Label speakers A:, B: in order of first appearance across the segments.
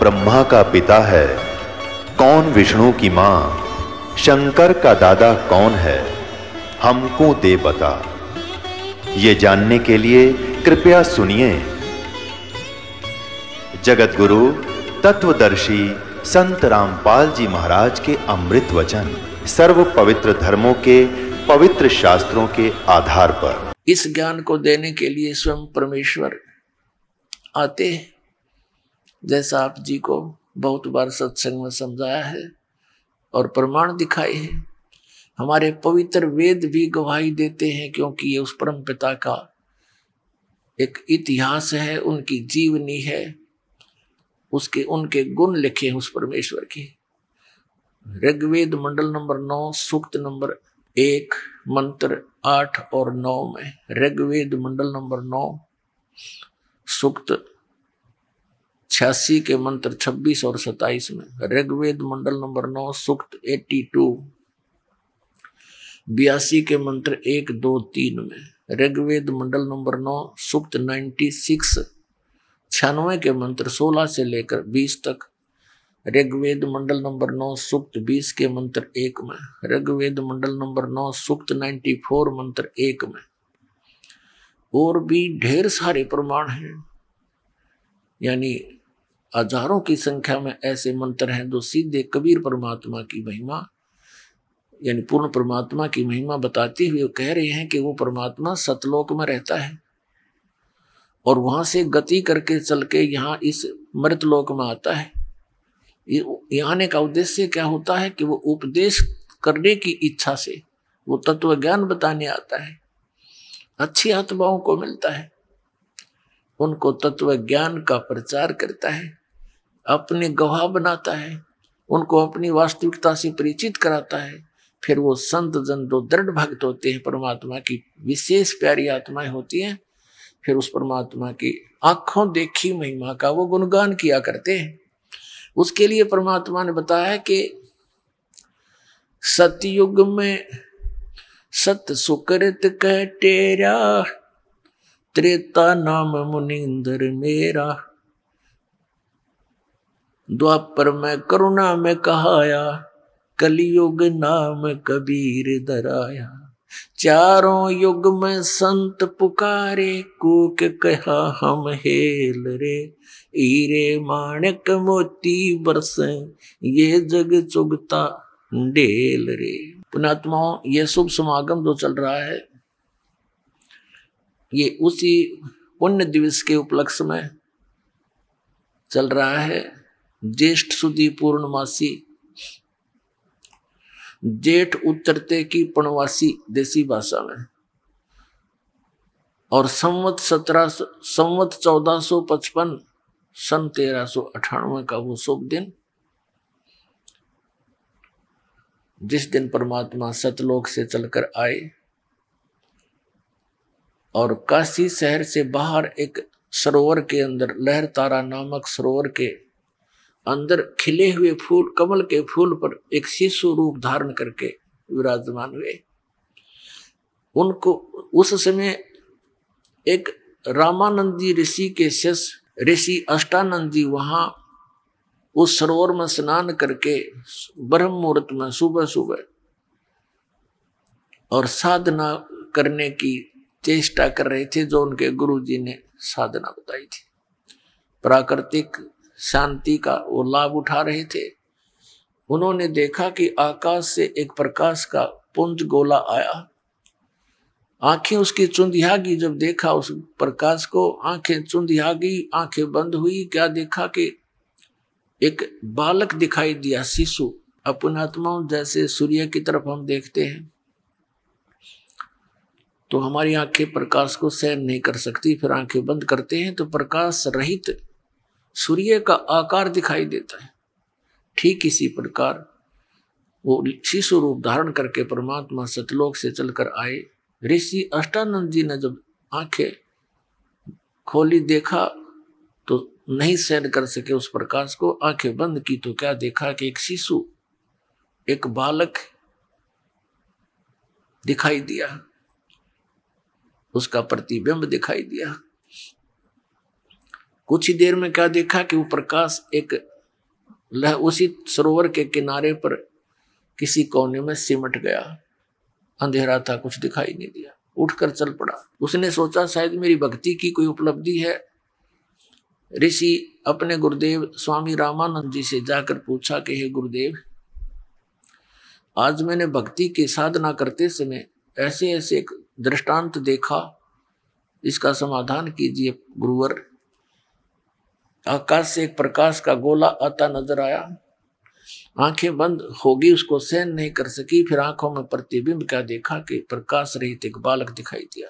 A: ब्रह्मा का पिता है, कौन विष्णु की मां, शंकर का दादा कौन है, हमको दे बता। ये जानने के लिए कृपया सुनिए। जगत गुरु तत्वदर्शी संत रामपाल जी महाराज के अमृत वचन सर्व पवित्र धर्मों के पवित्र शास्त्रों के आधार पर
B: इस ज्ञान को देने के लिए स्वयं परमेश्वर आते हैं, जैसा आप जी को बहुत बार सत्संग में समझाया है और प्रमाण दिखाए हैं। हमारे पवित्र वेद भी गवाही देते हैं, क्योंकि ये उस परम पिता का एक इतिहास है, उनकी जीवनी है, उनके गुण लिखे हैं उस परमेश्वर के। ऋग्वेद मंडल नंबर 9 सूक्त नंबर 1 मंत्र 8 और 9 में, ऋग्वेद मंडल नंबर 9 सूक्त 86 के मंत्र 26 और 27 में, ऋग्वेद मंडल नंबर 9 सूक्त 82 82 के मंत्र 1 2 3 में, ऋग्वेद मंडल नंबर 9 सूक्त 96 96 के मंत्र 16 से लेकर 20 तक, ऋग्वेद मंडल नंबर 9 सूक्त 20 के मंत्र 1 में, ऋग्वेद मंडल नंबर 9 सूक्त 94 मंत्र 1 में। और भी ढेर सारे प्रमाण हैं, यानी हजारों की संख्या में ऐसे मंत्र हैं जो सीधे कबीर परमात्मा की महिमा, यानी पूर्ण परमात्मा की महिमा बताते हुए कह रहे हैं कि वो परमात्मा सतलोक में रहता है और वहां से गति करके चल के यहाँ इस मृतलोक में आता है। यहाँ आने का उद्देश्य क्या होता है कि वो उपदेश करने की इच्छा से वो तत्व ज्ञान बताने आता है। अच्छी आत्माओं को मिलता है, उनको तत्व ज्ञान का प्रचार करता है, अपने गवाह बनाता है, उनको अपनी वास्तविकता से परिचित कराता है। फिर वो संत जन जो दृढ़ भक्त होते हैं, परमात्मा की विशेष प्यारी आत्माएं होती हैं, फिर उस परमात्मा की आंखों देखी महिमा का वो गुणगान किया करते हैं। उसके लिए परमात्मा ने बताया कि सतयुग में सत सुकृत कह टेरा, त्रेता नाम मुनिंदर मेरा, द्वापर में करुणा में कहाया, कलियुग नाम कबीर दराया। चारों युग में संत पुकारे, कूक कहा हम हेल रे, हीरे माणिक मोती बरसे, ये जग चुगता डेल रे। पुण्यात्माओं, ये शुभ समागम जो चल रहा है, ये उसी पुण्य दिवस के उपलक्ष्य में चल रहा है। ज्येष्ठ सुदी पूर्णमासी, जेठ उतरते की पूर्णवासी देसी भाषा में, और संवत 1455 सन 1398 का वो शुभ दिन, जिस दिन परमात्मा सतलोक से चलकर आए और काशी शहर से बाहर एक सरोवर के अंदर, लहर तारा नामक सरोवर के अंदर खिले हुए फूल, कमल के फूल पर एक शिशु रूप धारण करके विराजमान हुए। उनको उस समय एक रामानंद जी ऋषि के शिष्य ऋषि अष्टानंद जी वहां उस सरोवर में स्नान करके ब्रह्म मुहूर्त में सुबह सुबह और साधना करने की चेष्टा कर रहे थे, जो उनके गुरु जी ने साधना बताई थी। प्राकृतिक शांति का वो लाभ उठा रहे थे। उन्होंने देखा कि आकाश से एक प्रकाश का पुंज गोला आया। आंखें उसकी चुंधियागी, जब देखा उस प्रकाश को, आंखें चुंधियागी, आंखें बंद हुई। क्या देखा कि एक बालक दिखाई दिया, शिशु। अपनात्माओं, जैसे सूर्य की तरफ हम देखते हैं तो हमारी आंखें प्रकाश को सहन नहीं कर सकती, फिर आंखें बंद करते हैं तो प्रकाश रहित सूर्य का आकार दिखाई देता है। ठीक इसी प्रकार वो शिशु रूप धारण करके परमात्मा सतलोक से चलकर आए। ऋषि अष्टानंद जी ने जब आंखें खोली, देखा तो नहीं सहन कर सके उस प्रकाश को, आंखें बंद की तो क्या देखा कि एक शिशु, एक बालक दिखाई दिया, उसका प्रतिबिंब दिखाई दिया। कुछ ही देर में क्या देखा कि वो प्रकाश एक उसी सरोवर के किनारे पर किसी कोने में सिमट गया। अंधेरा था, कुछ दिखाई नहीं दिया, उठकर चल पड़ा। उसने सोचा शायद मेरी भक्ति की कोई उपलब्धि है। ऋषि अपने गुरुदेव स्वामी रामानंद जी से जाकर पूछा कि हे गुरुदेव, आज मैंने भक्ति की साधना करते समय ऐसे ऐसे एक दृष्टांत देखा, इसका समाधान कीजिए गुरुवर। आकाश से एक प्रकाश का गोला आता नजर आया, आंखें बंद होगी, उसको सहन नहीं कर सकी, फिर आंखों में प्रतिबिंब क्या देखा कि प्रकाश रहित एक बालक दिखाई दिया।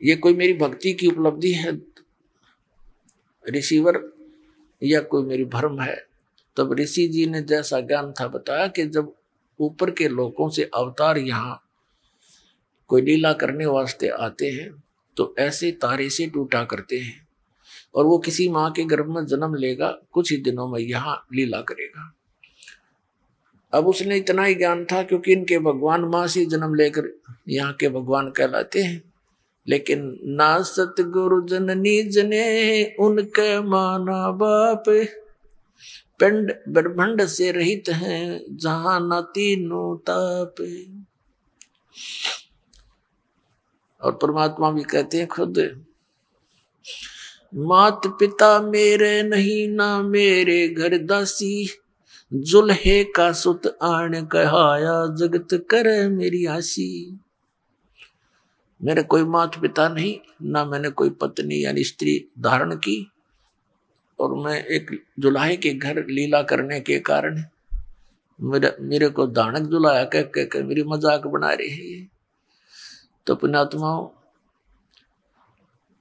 B: ये कोई मेरी भक्ति की उपलब्धि है ऋषिवर, या कोई मेरी भ्रम है? तब ऋषि जी ने जैसा ज्ञान था बताया कि जब ऊपर के लोकों से अवतार यहाँ कोई लीला करने वास्ते आते हैं तो ऐसे तारे से टूटा करते हैं, और वो किसी माँ के गर्भ में जन्म लेगा, कुछ ही दिनों में यहाँ लीला करेगा। अब उसने इतना ही ज्ञान था क्योंकि इनके भगवान माँ से जन्म लेकर यहाँ के भगवान कहलाते हैं, लेकिन ना सतगुरु जननी जने उनके माना बाप, पिंड ब्रह्मांड से रहित हैं जहां न तीनों ताप। और परमात्मा भी कहते हैं खुद, मात पिता मेरे नहीं ना मेरे घर दासी, जुल्हे का सुत आण कहाया जगत करे मेरी आसी। मेरे कोई माता पिता नहीं, ना मैंने कोई पत्नी यानी स्त्री धारण की, और मैं एक जुलाहे के घर लीला करने के कारण मेरे को दानक जुलाया कह मेरी मजाक बना रही है। तो पुण्यात्माओं,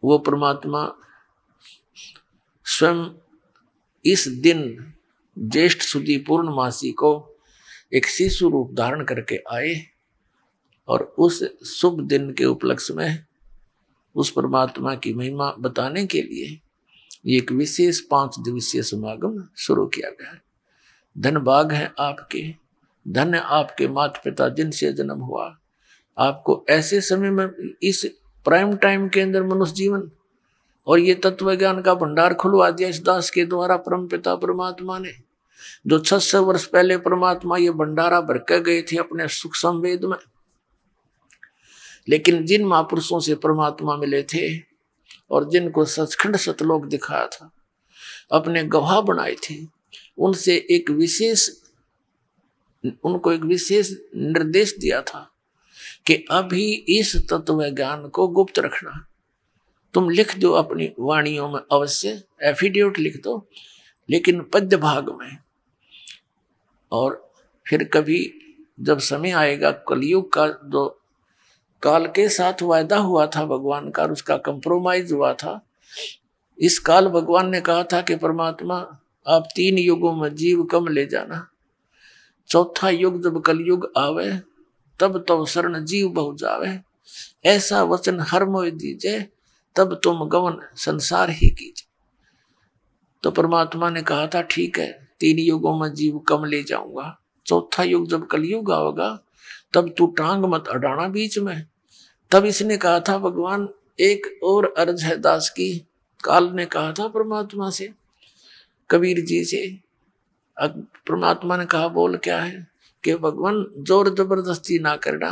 B: वो परमात्मा स्वयं इस दिन ज्येष्ठ सुदी पूर्णमासी को एक शिशु रूप धारण करके आए, और उस शुभ दिन के उपलक्ष्य में उस परमात्मा की महिमा बताने के लिए एक विशेष 5 दिवसीय समागम शुरू किया गया है। धन भाग है आपके, धन्य आपके माता पिता जिनसे जन्म हुआ। आपको ऐसे समय में इस प्राइम टाइम के अंदर मनुष्य जीवन और ये तत्व ज्ञान का भंडार खुलवा दिया इस दास के द्वारा परम पिता परमात्मा ने, जो 600 वर्ष पहले परमात्मा ये भंडारा भर के गए थे अपने सुख संवेद में। लेकिन जिन महापुरुषों से परमात्मा मिले थे और जिनको सचखंड सतलोक दिखाया था, अपने गवाह बनाए थे, उनसे उनको एक विशेष निर्देश दिया था कि अभी इस तत्व ज्ञान को गुप्त रखना। तुम लिख दो अपनी वाणियों में, अवश्य एफिडेविट लिख दो, लेकिन पद्य भाग में। और फिर कभी जब समय आएगा, कलयुग का जो काल के साथ वायदा हुआ था भगवान का, उसका कंप्रोमाइज हुआ था। इस काल भगवान ने कहा था कि परमात्मा आप 3 युगों में जीव कम ले जाना, चौथा युग जब कलयुग आवे तब तो शरण जीव बहु जावे, ऐसा वचन हर मोह दीजिए तब तुम गवन संसार ही कीजिए। तो परमात्मा ने कहा था ठीक है, 3 युगों में जीव कम ले जाऊंगा, चौथा युग जब कलयुग आएगा तब तू टांग मत अड़ाना बीच में। तब इसने कहा था भगवान एक और अर्ज है दास की। काल ने कहा था परमात्मा से, कबीर जी से, परमात्मा ने कहा बोल क्या है कि भगवान जोर जबरदस्ती ना करना,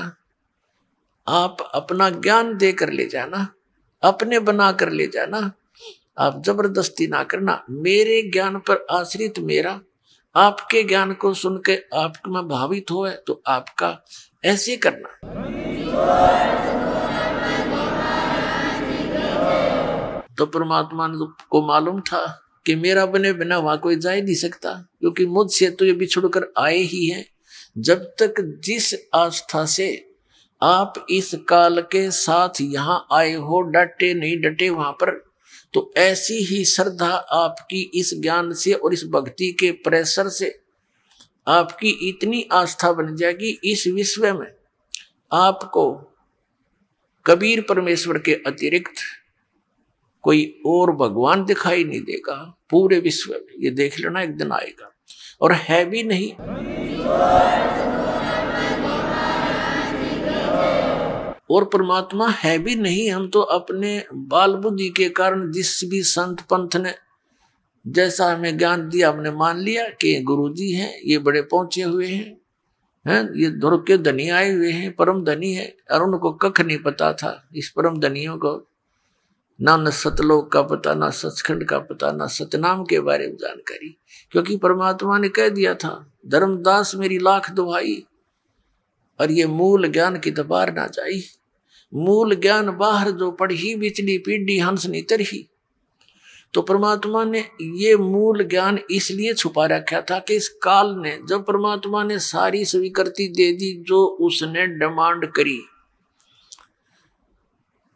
B: आप अपना ज्ञान दे कर ले जाना, अपने बना कर ले जाना, आप जबरदस्ती ना करना। मेरे ज्ञान पर आश्रित मेरा, आपके ज्ञान को सुन के आप में भावित हो तो आपका ऐसे करना। तो परमात्मा को मालूम था कि मेरा बने बिना वहां कोई जा ही नहीं सकता, क्योंकि मुझसे तो ये बिछुड़कर आए ही हैं। जब तक जिस आस्था से आप इस काल के साथ यहाँ आए हो, डटे नहीं डटे वहां पर, तो ऐसी ही श्रद्धा आपकी इस ज्ञान से और इस भक्ति के प्रेशर से आपकी इतनी आस्था बन जाएगी, इस विश्व में आपको कबीर परमेश्वर के अतिरिक्त कोई और भगवान दिखाई नहीं देगा पूरे विश्व में। ये देख लेना, एक दिन आएगा। और है भी नहीं, और परमात्मा है भी नहीं। हम तो अपने बाल बुद्धि के कारण जिस भी संत पंथ ने जैसा हमें ज्ञान दिया हमने मान लिया कि गुरुजी हैं, ये बड़े पहुंचे हुए हैं, ये धुर के धनी आए हुए हैं, परम धनी है। और उनको कख नहीं पता था, इस परम धनियों को ना न सतलोक का पता, ना सचखंड का पता, ना सतनाम के बारे में जानकारी, क्योंकि परमात्मा ने कह दिया था धर्मदास मेरी लाख दुहाई, और ये मूल ज्ञान की दबार ना जाई। मूल ज्ञान बाहर जो पढ़ी बिचली पीढ़ी हंस नहीं तरही। तो परमात्मा ने ये मूल ज्ञान इसलिए छुपा रखा था कि इस काल ने, जब परमात्मा ने सारी स्वीकृति दे दी जो उसने डिमांड करी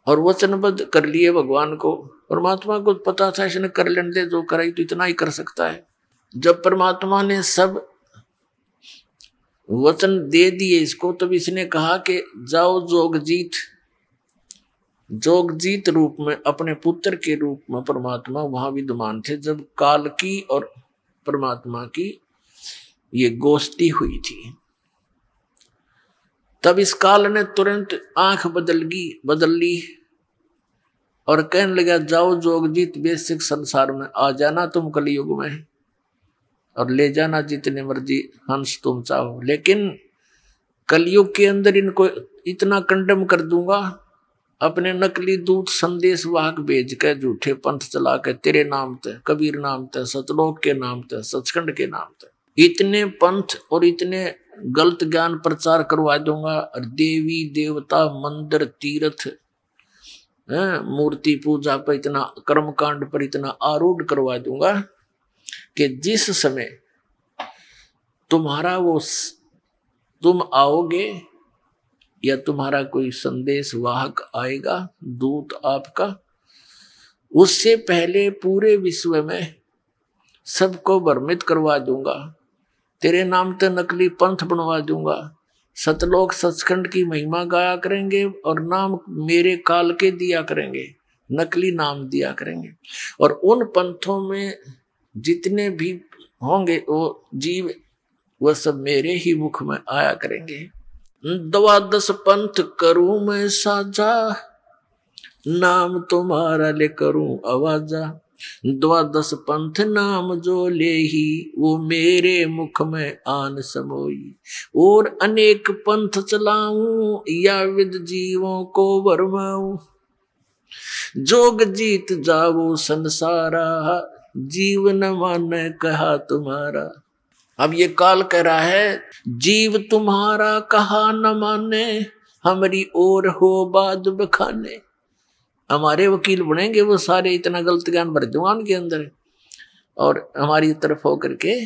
B: और वचनबद्ध कर लिए भगवान को, परमात्मा को पता था इसने कर लेने दे, जो कराई तो इतना ही कर सकता है। जब परमात्मा ने सब वचन दे दिए इसको, तब इसने कहा कि जाओ जोगजीत रूप में, अपने पुत्र के रूप में परमात्मा वहां विद्यमान थे जब काल की और परमात्मा की ये गोष्ठी हुई थी। तब इस काल ने तुरंत आंख बदल ली और कहने लगा जाओ जोगजीत बेसिक संसार में आ जाना तुम कलयुग में, और ले जाना जितने मर्जी हंस तुम चाहो, लेकिन कलयुग के अंदर इनको इतना कंडम कर दूंगा, अपने नकली दूत संदेश वाहक भेज के झूठे पंथ चला के तेरे नाम ते, कबीर नाम ते, सतलोक के नाम ते, सचखंड के नाम ते, इतने पंथ और इतने गलत ज्ञान प्रचार करवा दूंगा। और देवी देवता मंदिर तीर्थ मूर्ति पूजा पर इतना, कर्मकांड पर इतना आरूढ़ करवा दूंगा कि जिस समय तुम्हारा वो तुम आओगे या तुम्हारा कोई संदेश वाहक आएगा, दूत आपका, उससे पहले पूरे विश्व में सबको भ्रमित करवा दूंगा, तेरे नाम ते नकली पंथ बनवा दूंगा, सतलोक सचखंड की महिमा गाया करेंगे और नाम मेरे काल के दिया करेंगे, नकली नाम दिया करेंगे, और उन पंथों में जितने भी होंगे वो जीव वह सब मेरे ही मुख में आया करेंगे। 12 पंथ करूं मैं साझा, नाम तुम्हारा ले करूं आवाजा, 12 पंथ नाम जो ले ही वो मेरे मुख में आन समोई, और अनेक पंथ चलाऊं या विद जीवों को भरमाऊं, जोग जीत जाओ संसारा, जीवन माने कहा तुम्हारा। अब ये काल कह रहा है जीव तुम्हारा कहा न माने, हमारी ओर हो बाद बखाने। हमारे वकील बनेंगे वो सारे, इतना गलत ज्ञान भर दूंगा उनके अंदर, और हमारी तरफ होकर के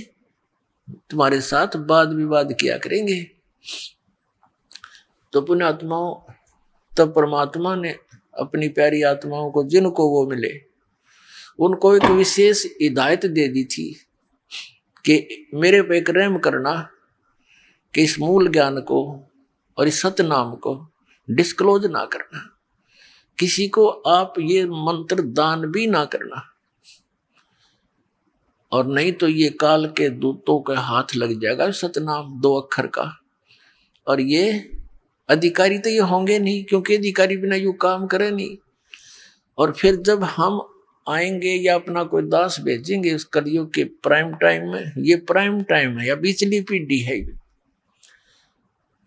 B: तुम्हारे साथ वाद विवाद किया करेंगे। तो पुण्यात्माओं, तब परमात्मा ने अपनी प्यारी आत्माओं को, जिनको वो मिले, उनको एक विशेष हिदायत दे दी थी कि मेरे पे एक रहम करना कि इस मूल ज्ञान को और इस सतनाम को डिस्क्लोज ना करना, किसी को आप ये मंत्र दान भी ना करना, और नहीं तो ये काल के दूतों के हाथ लग जाएगा सतनाम 2 अक्षर का, और ये अधिकारी तो ये होंगे नहीं, क्योंकि अधिकारी बिना यू काम करे नहीं। और फिर जब हम आएंगे या अपना कोई दास भेजेंगे उस कलयुग के प्राइम टाइम में, ये प्राइम टाइम है या बिचली पीढ़ी है।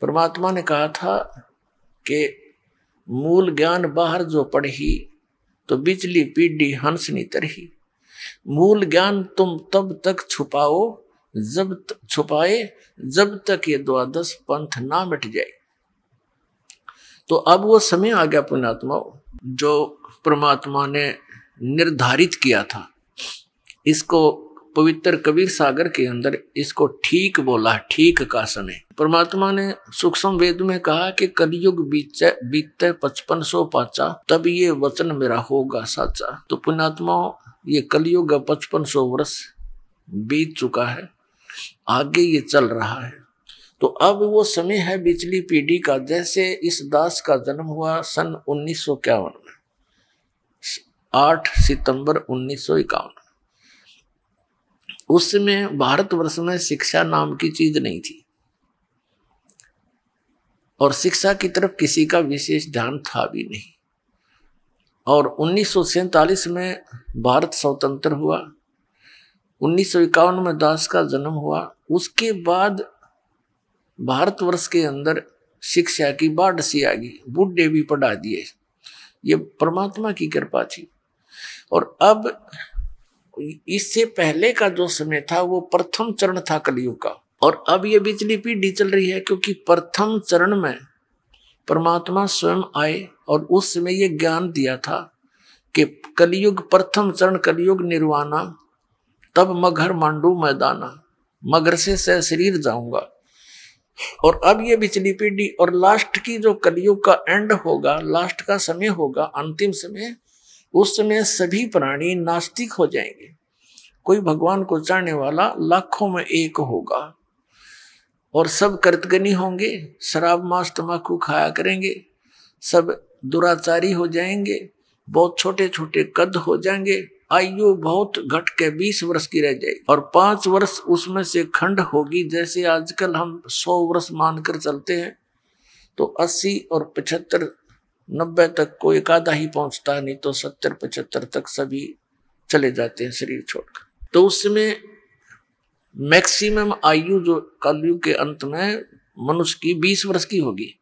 B: परमात्मा ने कहा था कि मूल ज्ञान बाहर जो पढ़ी तो बिचली पीढ़ी हंस नहीं तरही। मूल ज्ञान तुम तब तक छुपाए जब तक ये 12 पंथ ना मिट जाए। तो अब वो समय आ गया पुण्यात्माओं, जो परमात्मा ने निर्धारित किया था। इसको पवित्र कबीर सागर के अंदर इसको ठीक बोला, ठीक का समय। परमात्मा ने सूक्ष्म वेद में कहा कि कलयुग बीते 5500 पाचा, तब ये वचन मेरा होगा साचा। तो पुण्यात्माओं, ये कलयुग 5500 वर्ष बीत चुका है, आगे ये चल रहा है। तो अब वो समय है बिचली पीढ़ी का। जैसे इस दास का जन्म हुआ सन 1951 में, 8 सितंबर 1951। उस समय भारतवर्ष में शिक्षा नाम की चीज नहीं थी और शिक्षा की तरफ किसी का विशेष ध्यान था भी नहीं। और 1947 में भारत स्वतंत्र हुआ 1951 में दास का जन्म हुआ। उसके बाद भारतवर्ष के अंदर शिक्षा की बाढ़ सी आ गई, बूढ़े भी पढ़ा दिए। ये परमात्मा की कृपा थी। और अब इससे पहले का जो समय था वो प्रथम चरण था कलयुग का, और अब ये बिचली पीढ़ी चल रही है, क्योंकि प्रथम चरण में परमात्मा स्वयं आए और उस समय ये ज्ञान दिया था कि कलयुग प्रथम चरण कलयुग निर्वाणा, तब मगर मांडू मैदाना, मगर से शरीर जाऊंगा। और अब ये बिचली पीढ़ी और लास्ट की जो कलयुग का एंड होगा, लास्ट का समय होगा, अंतिम समय, उस समय सभी प्राणी नास्तिक हो जाएंगे। कोई भगवान को चाहने वाला लाखों में एक होगा, और सब कर्तगनी होंगे, शराब मांस तंबाकू खाया करेंगे, सब दुराचारी हो जाएंगे, बहुत छोटे छोटे कद हो जाएंगे, आयु बहुत घट के 20 वर्ष की रह जाएगी, और 5 वर्ष उसमें से खंड होगी। जैसे आजकल हम 100 वर्ष मानकर चलते हैं, तो 80 और 75 90 तक कोई एक आधा ही पहुंचता है, नहीं तो 70 75 तक सभी चले जाते हैं शरीर छोड़कर। तो उसमें मैक्सिमम आयु जो कलयुग के अंत में मनुष्य की 20 वर्ष की होगी,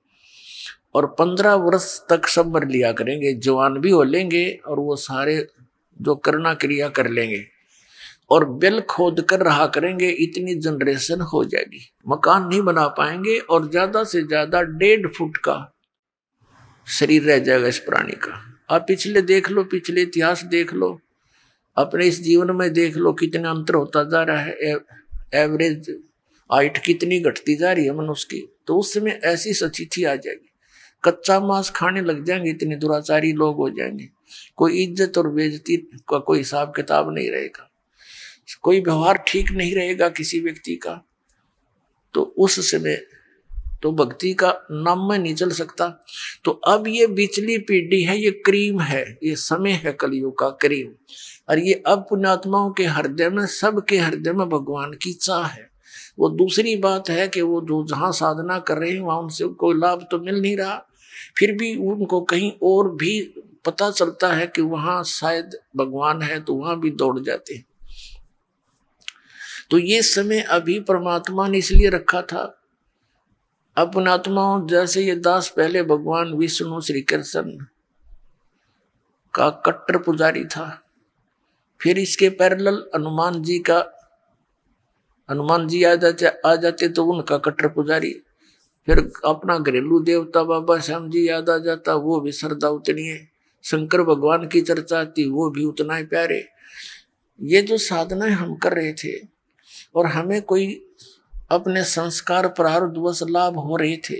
B: और 15 वर्ष तक सब मर लिया करेंगे, जवान भी हो लेंगे, और वो सारे जो करना क्रिया कर लेंगे, और बिल खोद कर रहा करेंगे। इतनी जनरेशन हो जाएगी, मकान नहीं बना पाएंगे, और ज्यादा से ज्यादा 1.5 फुट का शरीर रह जाएगा इस प्राणी का। आप पिछले देख लो, पिछले इतिहास देख लो, अपने इस जीवन में देख लो, कितना अंतर होता जा रहा है। एवरेज हाइट कितनी घटती जा रही है मनुष्य की। तो उस समय ऐसी स्थिति आ जाएगी, कच्चा मांस खाने लग जाएंगे, इतने दुराचारी लोग हो जाएंगे, कोई इज्जत और बेइज्जती का कोई हिसाब किताब नहीं रहेगा, कोई व्यवहार ठीक नहीं रहेगा किसी व्यक्ति का। तो उस समय तो भक्ति का नाम में नहीं चल सकता। तो अब ये बिचली पीढ़ी है, ये क्रीम है, ये समय है कलयुग का क्रीम। और ये अब पुण्यात्माओं के हृदय में, सबके हृदय में भगवान की चाह है। वो दूसरी बात है कि वो जो जहाँ साधना कर रहे हैं वहां उनसे कोई लाभ तो मिल नहीं रहा, फिर भी उनको कहीं और भी पता चलता है कि वहां शायद भगवान है, तो वहां भी दौड़ जाते हैं। तो ये समय अभी परमात्मा ने इसलिए रखा था। अब पुण्यात्माओं, जैसे ये दास पहले भगवान विष्णु श्री कृष्ण का कट्टर पुजारी था, फिर इसके पैरेलल हनुमान जी आ जाते तो उनका कट्टर पुजारी, फिर अपना घरेलू देवता बाबा श्याम जी याद आ जाता, वो भी श्रद्धा उतनी है। शंकर भगवान की चर्चा आती, वो भी उतना ही प्यारे। ये जो साधनाएं हम कर रहे थे, और हमें कोई अपने संस्कार प्रारब्धवश लाभ हो रहे थे,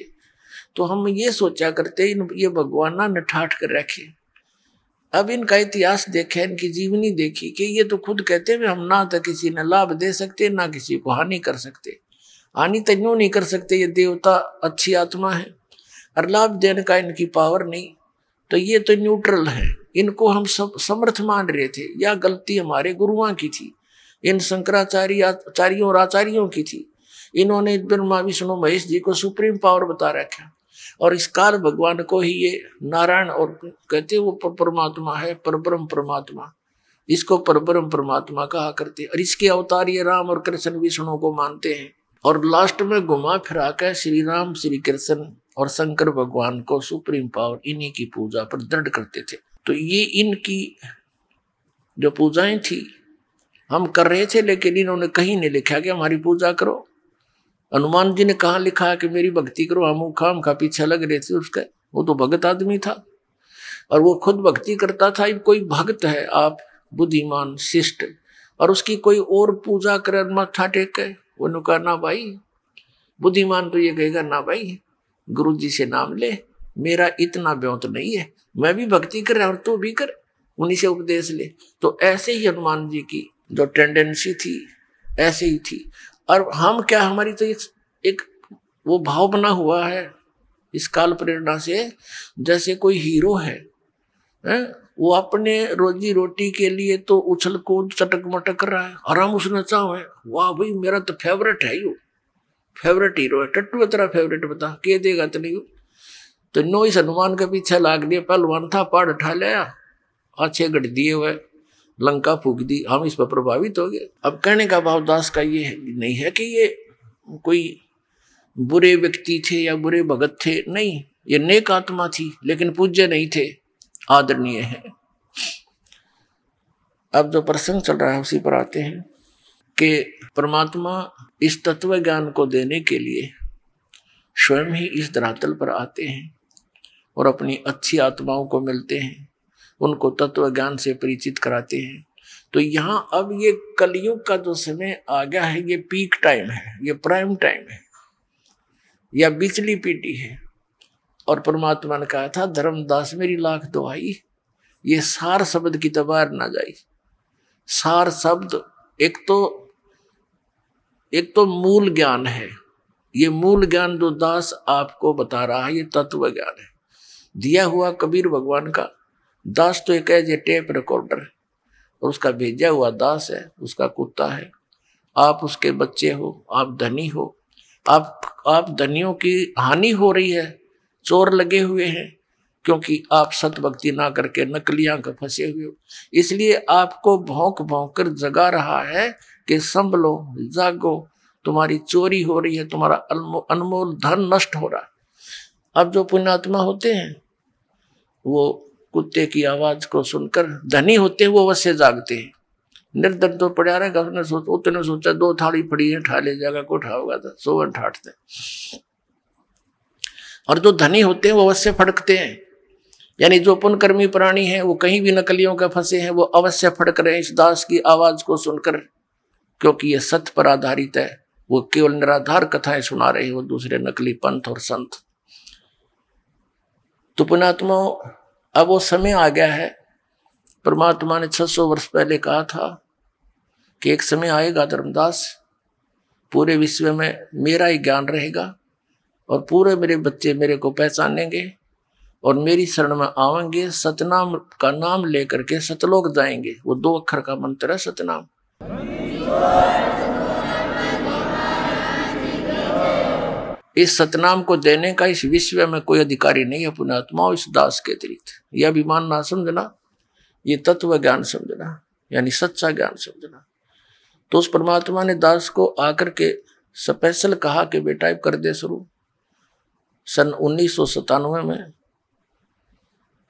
B: तो हम ये सोचा करते ये भगवान ना नठाठ कर रखे। अब इनका इतिहास देखे, इनकी जीवनी देखी कि ये तो खुद कहते हैं हम ना तो किसी ने लाभ दे सकते, ना किसी को हानि कर सकते। हानि तो यूं नहीं कर सकते, ये देवता अच्छी आत्मा है, और लाभ देने का इनकी पावर नहीं, तो ये तो न्यूट्रल है। इनको हम सब समर्थ मान रहे थे, या गलती हमारे गुरुओं की थी, इन शंकराचार्यों और आचार्यों की थी। इन्होंने ब्रह्मा विष्णु महेश जी को सुप्रीम पावर बता रखा, और इस काल भगवान को ही ये नारायण और कहते वो परमात्मा है, परब्रह्म परमात्मा, इसको परब्रह्म परमात्मा कहा करते। और इसके अवतार ये राम और कृष्ण विष्णु को मानते हैं, और लास्ट में घुमा फिरा कर श्री राम श्री कृष्ण और शंकर भगवान को सुप्रीम पावर, इन्हीं की पूजा पर दृढ़ करते थे। तो ये इनकी जो पूजाएं थी हम कर रहे थे, लेकिन इन्होंने कहीं नहीं लिखा कि हमारी पूजा करो। हनुमान जी ने कहा लिखा कि मेरी भक्ति करो, हम खाम का पीछे लग रहे थे उसका। वो तो भगत आदमी था, और वो खुद भक्ति करता था। कोई भक्त है आप बुद्धिमान शिष्ट, और उसकी कोई और पूजा करे माथा टेक, उन्होंने कहा ना भाई, बुद्धिमान तो ये कहेगा ना भाई गुरु जी से नाम ले, मेरा इतना ब्योत नहीं है, मैं भी भक्ति कर रहा हूं, तू भी कर, उन्हीं से उपदेश ले। तो ऐसे ही हनुमान जी की जो टेंडेंसी थी ऐसे ही थी। और हम क्या, हमारी तो एक वो भाव बना हुआ है इस काल प्रेरणा से, जैसे कोई हीरो है, वो अपने रोजी रोटी के लिए तो उछल कूद चटक मटक कर रहा है, और हम उसने चाहे वाह भाई मेरा तो फेवरेट है, यू फेवरेट हीरो है, टट्टू तेरा फेवरेट बता के देगा तो नहीं। तो नो इस हनुमान के पीछे लाग दिया, पहलवान था, पाड़ उठा लिया, अच्छे गढ़ दिए हुए, लंका फूक दी, हम इस पर प्रभावित हो गए। अब कहने का भाव दास का ये नहीं है कि ये कोई बुरे व्यक्ति थे या बुरे भगत थे, नहीं, ये नेक आत्मा थी, लेकिन पूज्य नहीं थे, आदरणीय है। अब जो प्रसंग चल रहा है उसी पर आते हैं कि परमात्मा इस तत्व ज्ञान को देने के लिए स्वयं ही इस धरातल पर आते हैं और अपनी अच्छी आत्माओं को मिलते हैं, उनको तत्व ज्ञान से परिचित कराते हैं। तो यहाँ अब ये कलयुग का जो समय आ गया है, ये पीक टाइम है, ये प्राइम टाइम है, या बिचली पीढ़ी है। और परमात्मा ने कहा था, धर्मदास मेरी लाख दुहाई, ये सार शब्द की तबार ना जाई। सार शब्द एक तो मूल ज्ञान है, ये मूल ज्ञान जो दास आपको बता रहा है, ये तत्व ज्ञान है दिया हुआ कबीर भगवान का। दास तो एक है टेप रिकॉर्डर है, और उसका भेजा हुआ दास है, उसका कुत्ता है। आप उसके बच्चे हो, आप धनी हो, आप धनियों की हानि हो रही है, चोर लगे हुए हैं, क्योंकि आप सत भक्ति ना करके नकलियां का फंसे हुए हो। इसलिए आपको भौंक भौंक कर जगा रहा है कि संभलो, जागो, तुम्हारी चोरी हो रही है, तुम्हारा अनमोल धन नष्ट हो रहा है। अब जो पुण्यात्मा होते हैं वो कुत्ते की आवाज को सुनकर धनी होते हैं, वो अवश्य जागते हैं। निर्धन तो पड़ा रहेगा, उसने सोचा 2 थाली पड़ी है, ठा ले जाएगा, को उठाओगा तो सोवन ठाटते। और जो धनी होते हैं वो अवश्य फड़कते हैं, यानी जो पुण्यकर्मी प्राणी हैं वो कहीं भी नकलियों के फंसे हैं, वो अवश्य फड़क रहे हैं इस दास की आवाज को सुनकर, क्योंकि ये सत्य पर आधारित है। वो केवल निराधार कथाएं सुना रहे हैं, वो दूसरे नकली पंथ और संत। तो पुण्यात्मा, अब वो समय आ गया है। परमात्मा ने 600 वर्ष पहले कहा था कि एक समय आएगा धर्मदास, पूरे विश्व में मेरा ही ज्ञान रहेगा और पूरे मेरे बच्चे मेरे को पहचानेंगे और मेरी शरण में आवेंगे, सतनाम का नाम लेकर के सतलोक जाएंगे। वो 2 अक्षर का मंत्र है, सतनाम। इस सतनाम को देने का इस विश्व में कोई अधिकारी नहीं है पुण्यात्मा, इस दास के अतिरिक्त। यह अभिमान ना समझना, ये तत्व ज्ञान समझना, यानी सच्चा ज्ञान समझना। तो उस परमात्मा ने दास को आकर के स्पेशल कहा कि बेटा अब कर दे शुरू। सन 1997 में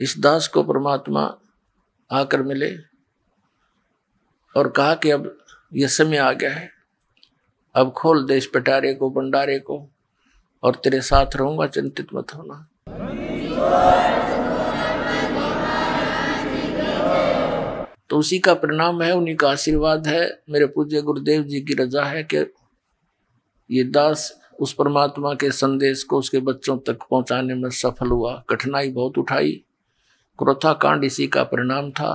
B: इस दास को परमात्मा आकर मिले और कहा कि अब यह समय आ गया है, अब खोल दे इस पिटारे को, भंडारे को, और तेरे साथ रहूंगा, चिंतित मत होना। तो उसी का परिणाम है, उन्हीं का आशीर्वाद है, मेरे पूज्य गुरुदेव जी की रजा है कि ये दास उस परमात्मा के संदेश को उसके बच्चों तक पहुंचाने में सफल हुआ। कठिनाई बहुत उठाई, क्रोथा कांड इसी का परिणाम था,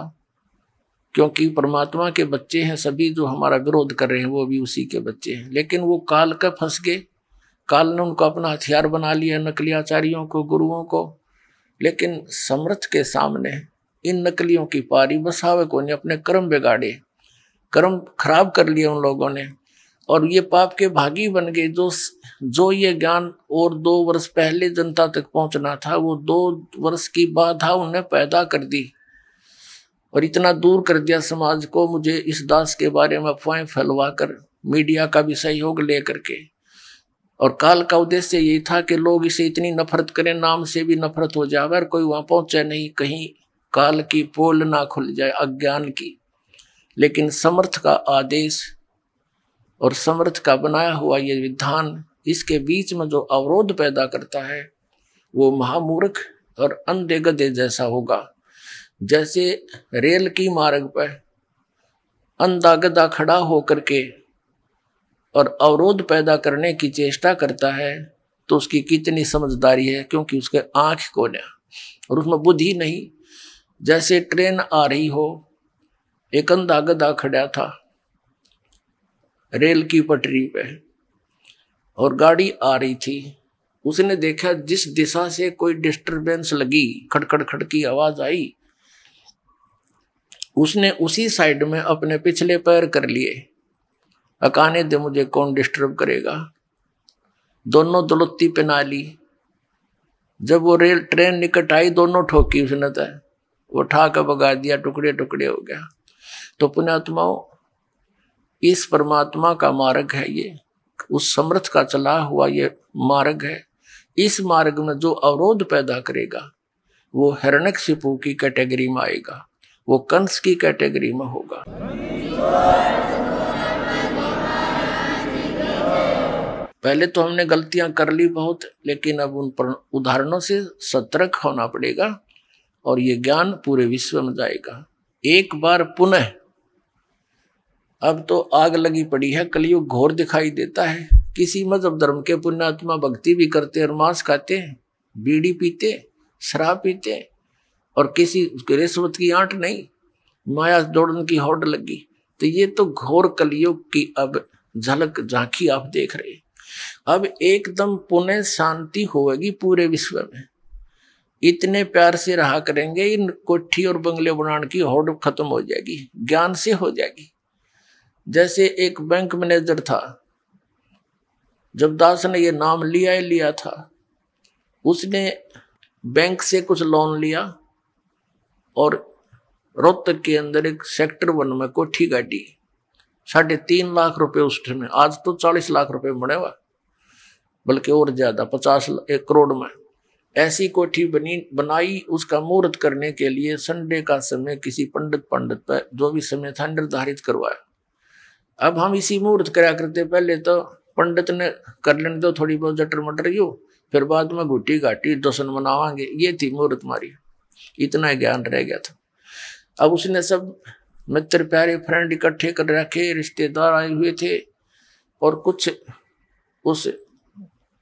B: क्योंकि परमात्मा के बच्चे हैं सभी, जो हमारा विरोध कर रहे हैं वो भी उसी के बच्चे हैं। लेकिन वो काल का फंस गए, काल ने उनको अपना हथियार बना लिया, नकली आचार्यों को, गुरुओं को। लेकिन समर्थ के सामने इन नकलियों की पारी बसावे को ने अपने कर्म बिगाड़े, कर्म खराब कर लिए उन लोगों ने, और ये पाप के भागी बन गए। जो ये ज्ञान और 2 वर्ष पहले जनता तक पहुंचना था, वो 2 वर्ष की बाधा उन्हें पैदा कर दी और इतना दूर कर दिया समाज को। मुझे इस दास के बारे में अफवाहें फैलवा कर, मीडिया का भी सहयोग लेकर के, और काल का उद्देश्य यही था कि लोग इसे इतनी नफरत करें, नाम से भी नफरत हो जाए, और कोई वहां पहुंचे नहीं, कहीं काल की पोल ना खुल जाए अज्ञान की। लेकिन समर्थ का आदेश और समर्थ का बनाया हुआ ये विधान, इसके बीच में जो अवरोध पैदा करता है वो महामूर्ख और अंधे गधे जैसा होगा। जैसे रेल की मार्ग पर अंधा गधा खड़ा होकर के और अवरोध पैदा करने की चेष्टा करता है, तो उसकी कितनी समझदारी है, क्योंकि उसके आंख कोने और उसमें बुद्धि नहीं। जैसे ट्रेन आ रही हो, एक अंधा गधा खड़ा था रेल की पटरी पे और गाड़ी आ रही थी। उसने देखा जिस दिशा से कोई डिस्टरबेंस लगी, खड़खड़ खड़ की आवाज आई, उसने उसी साइड में अपने पिछले पैर कर लिए। अकाने दे, मुझे कौन डिस्टर्ब करेगा। दोनों दलुत्ती पे ना ली। जब वो ट्रेन निकट आई, दोनों ठोकी उसने, तो वो ठा कर भगा दिया, टुकड़े टुकड़े हो गया। तो पुण्यात्माओं, इस परमात्मा का मार्ग है ये, उस समर्थ का चला हुआ ये मार्ग है। इस मार्ग में जो अवरोध पैदा करेगा वो हिरण्यकशिपु की कैटेगरी में आएगा, वो कंस की कैटेगरी में होगा। पहले तो हमने गलतियां कर ली बहुत, लेकिन अब उन पर उदाहरणों से सतर्क होना पड़ेगा और ये ज्ञान पूरे विश्व में जाएगा। एक बार पुनः, अब तो आग लगी पड़ी है, कलयुग घोर दिखाई देता है। किसी मजहब धर्म के पुण्यात्मा भक्ति भी करते और मांस खाते हैं, बीड़ी पीते, शराब पीते, और किसी रिश्वत की आंट नहीं, माया दौड़न की होड़ लगी। तो ये तो घोर कलयुग की अब झलक झांकी आप देख रहे। अब एकदम पुनः शांति होगी पूरे विश्व में। इतने प्यार से रहा करेंगे, इन कोठी और बंगले बनाने की होड़ खत्म हो जाएगी, ज्ञान से हो जाएगी। जैसे एक बैंक मैनेजर था, जब दास ने ये नाम लिया था, उसने बैंक से कुछ लोन लिया और रोहतक के अंदर एक सेक्टर 1 में कोठी गाड़ी, 3.5 लाख रुपए उस टाइम। आज तो 40 लाख रुपए बने हुआ, बल्कि और ज्यादा, 1 करोड़ में ऐसी कोठी बनाई। उसका मुहूर्त करने के लिए संडे का समय किसी पंडित पर जो भी समय था निर्धारित करवाया। अब हम इसी मुहूर्त करा करते, पहले तो पंडित ने कर लेने दो थोड़ी बहुत जटर मटर यू, फिर बाद में घुटी घाटी जश्न मनावांगे, ये थी मुहूर्त मारी। इतना ज्ञान रह गया था। अब उसने सब मित्र प्यारे फ्रेंड इकट्ठे कर रखे, रिश्तेदार आए हुए थे, और कुछ उस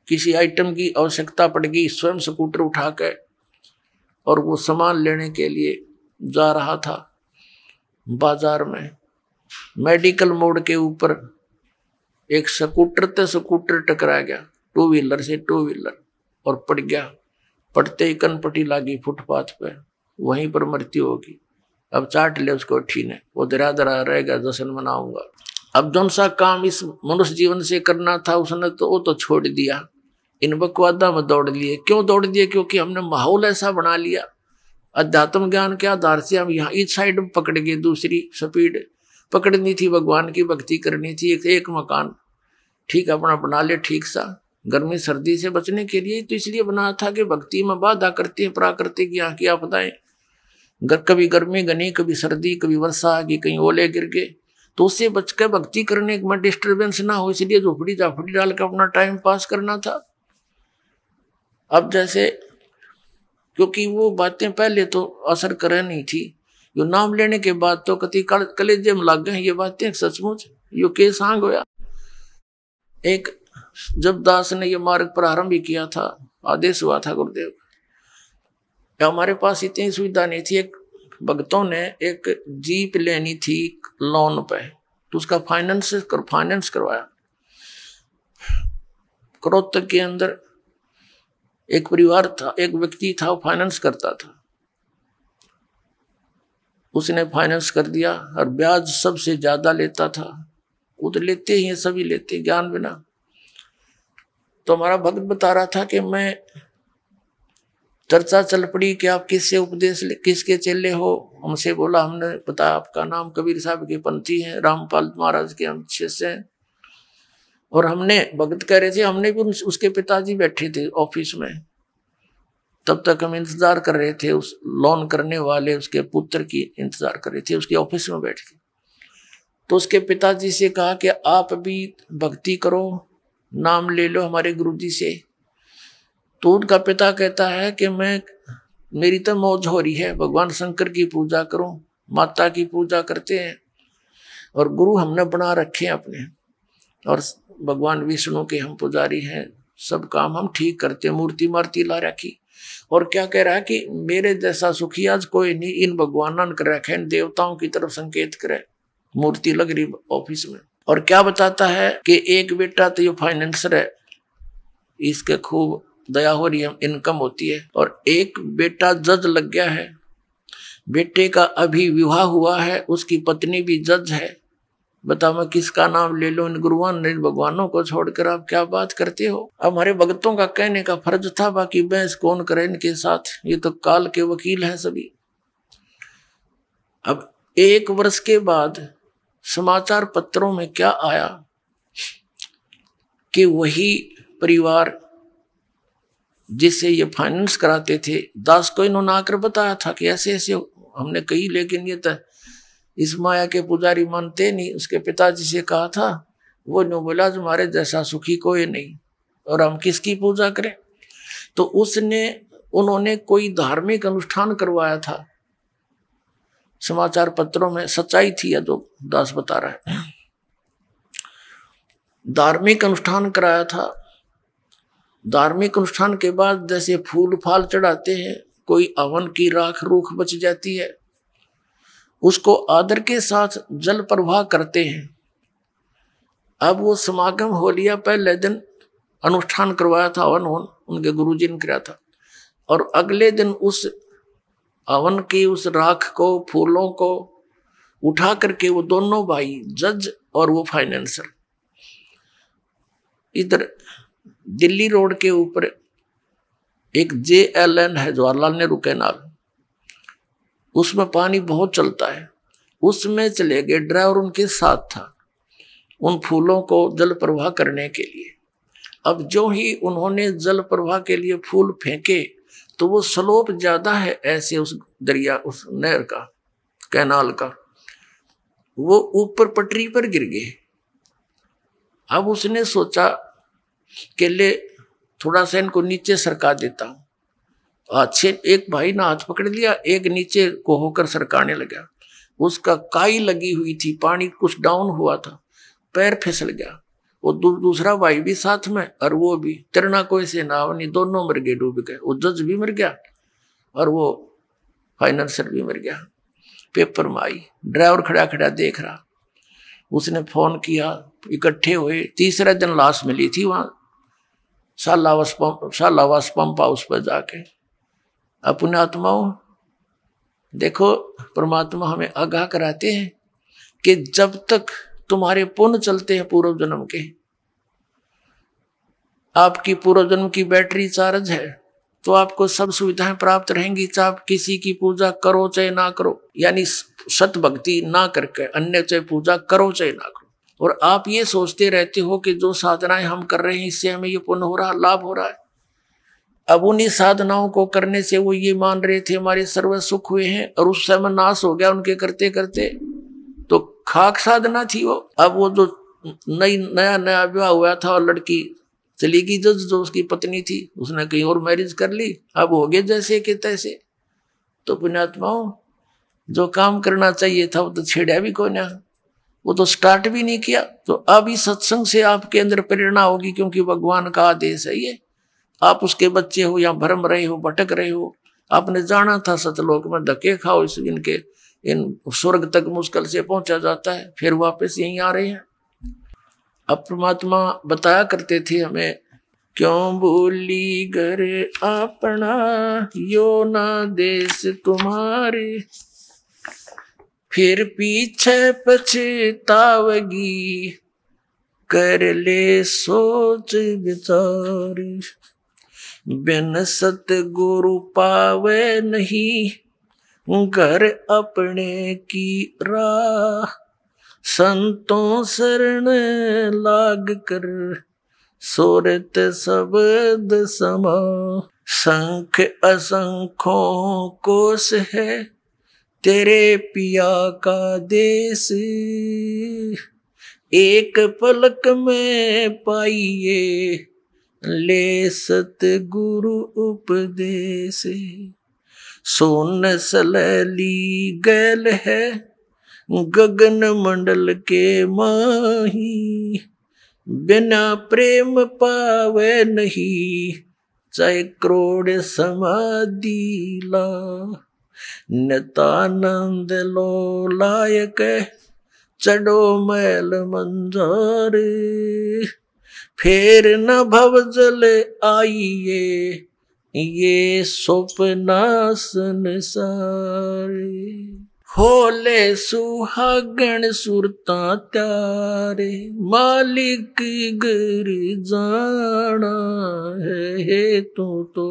B: किसी आइटम की आवश्यकता पड़ गई, स्वयं स्कूटर उठाकर और वो सामान लेने के लिए जा रहा था बाजार में। मेडिकल मोड़ के ऊपर एक स्कूटर टकरा गया, 2 व्हीलर से 2 व्हीलर, और पड़ गया। पड़ते ही कनपट्टी लागी फुटपाथ पे, वहीं पर मृत्यु होगी। अब चाट ले उसको ठी ने, वो दरा रहेगा, जश्न मनाऊंगा। अब जौन सा काम इस मनुष्य जीवन से करना था उसने तो वो तो छोड़ दिया, इन बकवादा में दौड़ लिए। क्यों दौड़ दिए? क्योंकि हमने माहौल ऐसा बना लिया। अध्यात्म ज्ञान के आधार से हम यहाँ इस साइड पकड़ गए, दूसरी स्पीड पकड़नी थी, भगवान की भक्ति करनी थी। एक मकान ठीक अपना बना ले, ठीक सा, गर्मी सर्दी से बचने के लिए तो इसलिए बना था कि भक्ति में बाधा करती है प्राकृतिक यहाँ की आपदाएं। कभी गर्मी गनी, कभी सर्दी, कभी वर्षा आ गई, कहीं ओले गिर गए, तो उससे बचकर भक्ति करने में डिस्टर्बेंस ना हो, इसलिए झोपड़ी झापड़ी डालकर अपना टाइम पास करना था। अब जैसे, क्योंकि वो बातें पहले तो असर कर नहीं थी, यो नाम लेने के बाद तो कति कलेजे में लग गए ये बातें। सचमुच यो के सांग होया। एक जब दास ने ये मार्ग प्रारंभ भी किया था, आदेश हुआ था गुरुदेव, हमारे पास इतनी सुविधा नहीं थी। एक भक्तों ने एक जीप लेनी थी लोन पे, तो उसका फाइनेंस करवाया। रोहतक के अंदर एक परिवार था, एक व्यक्ति था, वो फाइनेंस करता था। उसने फाइनेंस कर दिया और ब्याज सबसे ज्यादा लेता था। वो तो लेते ही हैं, सभी लेते, ज्ञान बिना। तो हमारा भक्त बता रहा था कि मैं, चर्चा चल पड़ी कि आप किससे उपदेश किसके चेले हो। हमसे बोला, हमने बताया आपका नाम कबीर साहब के पंथी हैं, रामपाल महाराज के हम शिष्य हैं। और हमने, भक्त कह रहे थे, हमने भी उसके पिताजी बैठे थे ऑफिस में, तब तक हम इंतजार कर रहे थे, उस लोन करने वाले उसके पुत्र की इंतजार कर रहे थे, उसके ऑफिस में बैठ के। तो उसके पिताजी से कहा कि आप भी भक्ति करो, नाम ले लो हमारे गुरुजी से। तो उनका पिता कहता है कि मेरी तो मौज हो रही है, भगवान शंकर की पूजा करूं, माता की पूजा करते हैं, और गुरु हमने बना रखे हैं अपने, और भगवान विष्णु के हम पुजारी हैं, सब काम हम ठीक करते हैं, मूर्ति ला रखी। और क्या कह रहा है कि मेरे जैसा सुखी आज कोई नहीं, इन भगवान कर रखे, इन देवताओं की तरफ संकेत करे, मूर्ति लग रही ऑफिस में। और क्या बताता है कि एक बेटा तो ये फाइनेंसर है, इसके खूब दया हो रही है, इनकम होती है, और एक बेटा जज लग गया है, बेटे का अभी विवाह हुआ है, उसकी पत्नी भी जज है। बताओ मैं किसका नाम ले लो, इन गुरुवान इन भगवानों को छोड़कर आप क्या बात करते हो। अब हमारे भक्तों का कहने का फर्ज था, बाकी बहस कौन करे इनके साथ, ये तो काल के वकील हैं सभी। अब 1 वर्ष के बाद समाचार पत्रों में क्या आया कि वही परिवार जिससे ये फाइनेंस कराते थे, दास को इन्होंने आकर बताया था कि ऐसे ऐसे हमने कही, लेकिन ये तो इस माया के पुजारी मानते नहीं। उसके पिताजी से कहा था, वो नो बोला तुम्हारे जैसा सुखी कोई नहीं और हम किसकी पूजा करें। तो उन्होंने कोई धार्मिक अनुष्ठान करवाया था, समाचार पत्रों में सच्चाई थी या जो दास बता रहा है। धार्मिक अनुष्ठान कराया था। धार्मिक अनुष्ठान के बाद जैसे फूल फाल चढ़ाते हैं, कोई हवन की राख रूख बच जाती है, उसको आदर के साथ जल प्रवाह करते हैं। अब वो समागम हो लिया, पहले दिन अनुष्ठान करवाया था, हवन उनके गुरुजी ने कराया था, और अगले दिन उस हवन की उस राख को, फूलों को उठा करके वो दोनों भाई, जज और वो फाइनेंसर, इधर दिल्ली रोड के ऊपर एक JLN है, जवाहरलाल नेहरू कैनाल, उसमें पानी बहुत चलता है, उसमें चले गए। ड्राइवर उनके साथ था उन फूलों को जल प्रवाह करने के लिए। अब जो ही उन्होंने जल प्रवाह के लिए फूल फेंके तो वो स्लोप ज्यादा है ऐसे उस दरिया, उस नहर का, कैनाल का, वो ऊपर पटरी पर गिर गए। अब उसने सोचा कि ले थोड़ा सा इनको नीचे सरका देता हूं। अच्छे एक भाई ने हाथ पकड़ लिया, एक नीचे को होकर सरकाने लगा। उसका काई लगी हुई थी, पानी कुछ डाउन हुआ था, पैर फिसल गया। वो दूसरा भाई भी साथ में, और वो भी तिरना कोई से ना नहीं, दोनों मर गए, डूब गए। वो जज भी मर गया और वो फाइनेंसर भी मर गया। पेपर में आई, ड्राइवर खड़ा खड़ा देख रहा। उसने फोन किया, इकट्ठे हुए। तीसरे दिन लाश मिली थी वहां शालावास पंप हाउस पर जाके। अपने आत्माओं, देखो परमात्मा हमें आगाह कराते हैं कि जब तक तुम्हारे पुण्य चलते हैं पूर्व जन्म के, आपकी पूर्व जन्म की बैटरी चार्ज है, तो आपको सब सुविधाएं प्राप्त रहेंगी, चाहे आप किसी की पूजा करो चाहे ना करो, यानी सत भक्ति ना करके अन्य चाहे पूजा करो चाहे ना करो। और आप ये सोचते रहते हो कि जो साधनाएं हम कर रहे हैं इससे हमें ये पुण्य हो रहा, लाभ हो रहा है। अब उन्हीं साधनाओं को करने से वो ये मान रहे थे हमारे सर्व सुख हुए हैं, और उस समय नाश हो गया उनके करते करते। तो खाक साधना थी वो। अब वो जो नया विवाह हुआ था और लड़की चली गई, जो उसकी पत्नी थी, उसने कहीं और मैरिज कर ली, अब हो गए जैसे कि तैसे। तो पुण्यात्माओं, जो काम करना चाहिए था वो तो छेड़ा भी कोई ना, वो तो स्टार्ट भी नहीं किया। तो अब इस सत्संग से आपके अंदर प्रेरणा होगी, क्योंकि भगवान का आदेश है ये। आप उसके बच्चे हो या भरम रहे हो, भटक रहे हो, आपने जाना था सतलोक में धक्के खाओ, इन स्वर्ग तक मुश्किल से पहुंचा जाता है, फिर वापस यहीं आ रहे हैं। अब परमात्मा बताया करते थे हमें, क्यों भूली घर अपना, यो ना देश तुम्हारे, फिर पीछे पछतावगी, कर ले सोच विचार, बिन सतगुरु पावे नहीं, घर अपने की राह, संतों शरण लाग कर, सोरत शब्द समा, संख असंखों कोश है, तेरे पिया का देश, एक पलक में पाइए, ले सतगुरु उपदेश, सोन सलैली गैल है, गगन मंडल के माही, बिना प्रेम पावे नहीं, चाहे करोड़ समाधि ला, नितानंद लो लायक, चढ़ो मैल मंजार, फिर न भव जल आइए, ये स्वप्ना संसार, होले सुहागण सुरता त्यारे, मालिक घर जाना है तू तो,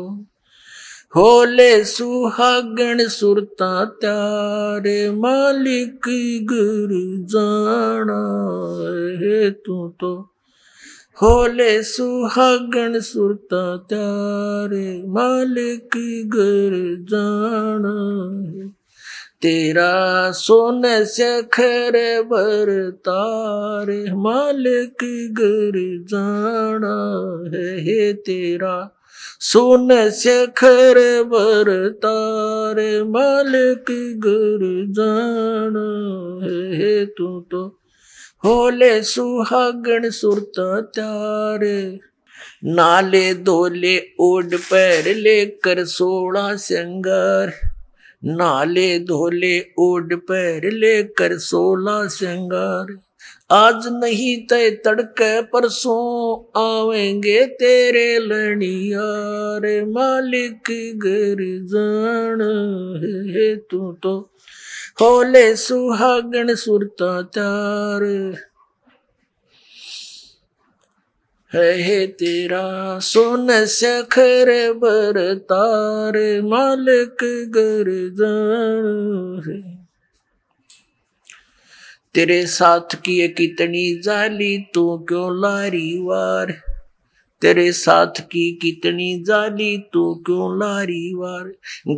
B: होले सुहागण सुरता त्यारे मालिक गुरु जाना है तू तो। होले सुहागण सुरता त्यारे मालिक गुरु जाना है। तेरा सोन सखर बरतारे मालिक गुरु जाना है। तेरा सोन सखर बरतारे मालिक गुरु जाना है तू तो। होले सुहागण सुरता त्यारे नाले धोले ओढ़ पैर लेकर 16 श्रृंगार। नाले धोले ओढ़ पैर लेकर 16 श्रृंगार। आज नहीं तय तड़के परसों आवेंगे तेरे लड़ियार मालिक घर जान है तू तो। होले सुहागण सुरता त्यार है तेरा सोन सखर बरतार मालिक घर जान है। तेरे साथ की कितनी जाली तू क्यों लारी वार। तेरे साथ की कितनी जाली तू क्यों लारी वार।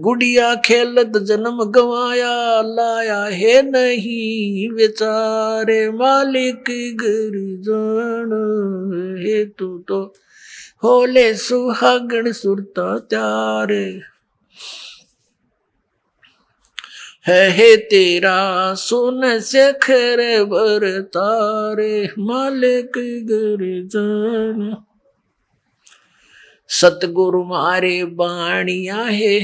B: गुड़िया खेलत जन्म गवाया लाया है नहीं बेचारे मालिक घर जान है तू तो। होले सुहागण सुरता त्यार है तेरा सोन सखर बरतारे मालिक घर जान। सतगुरु मारे बाणिया है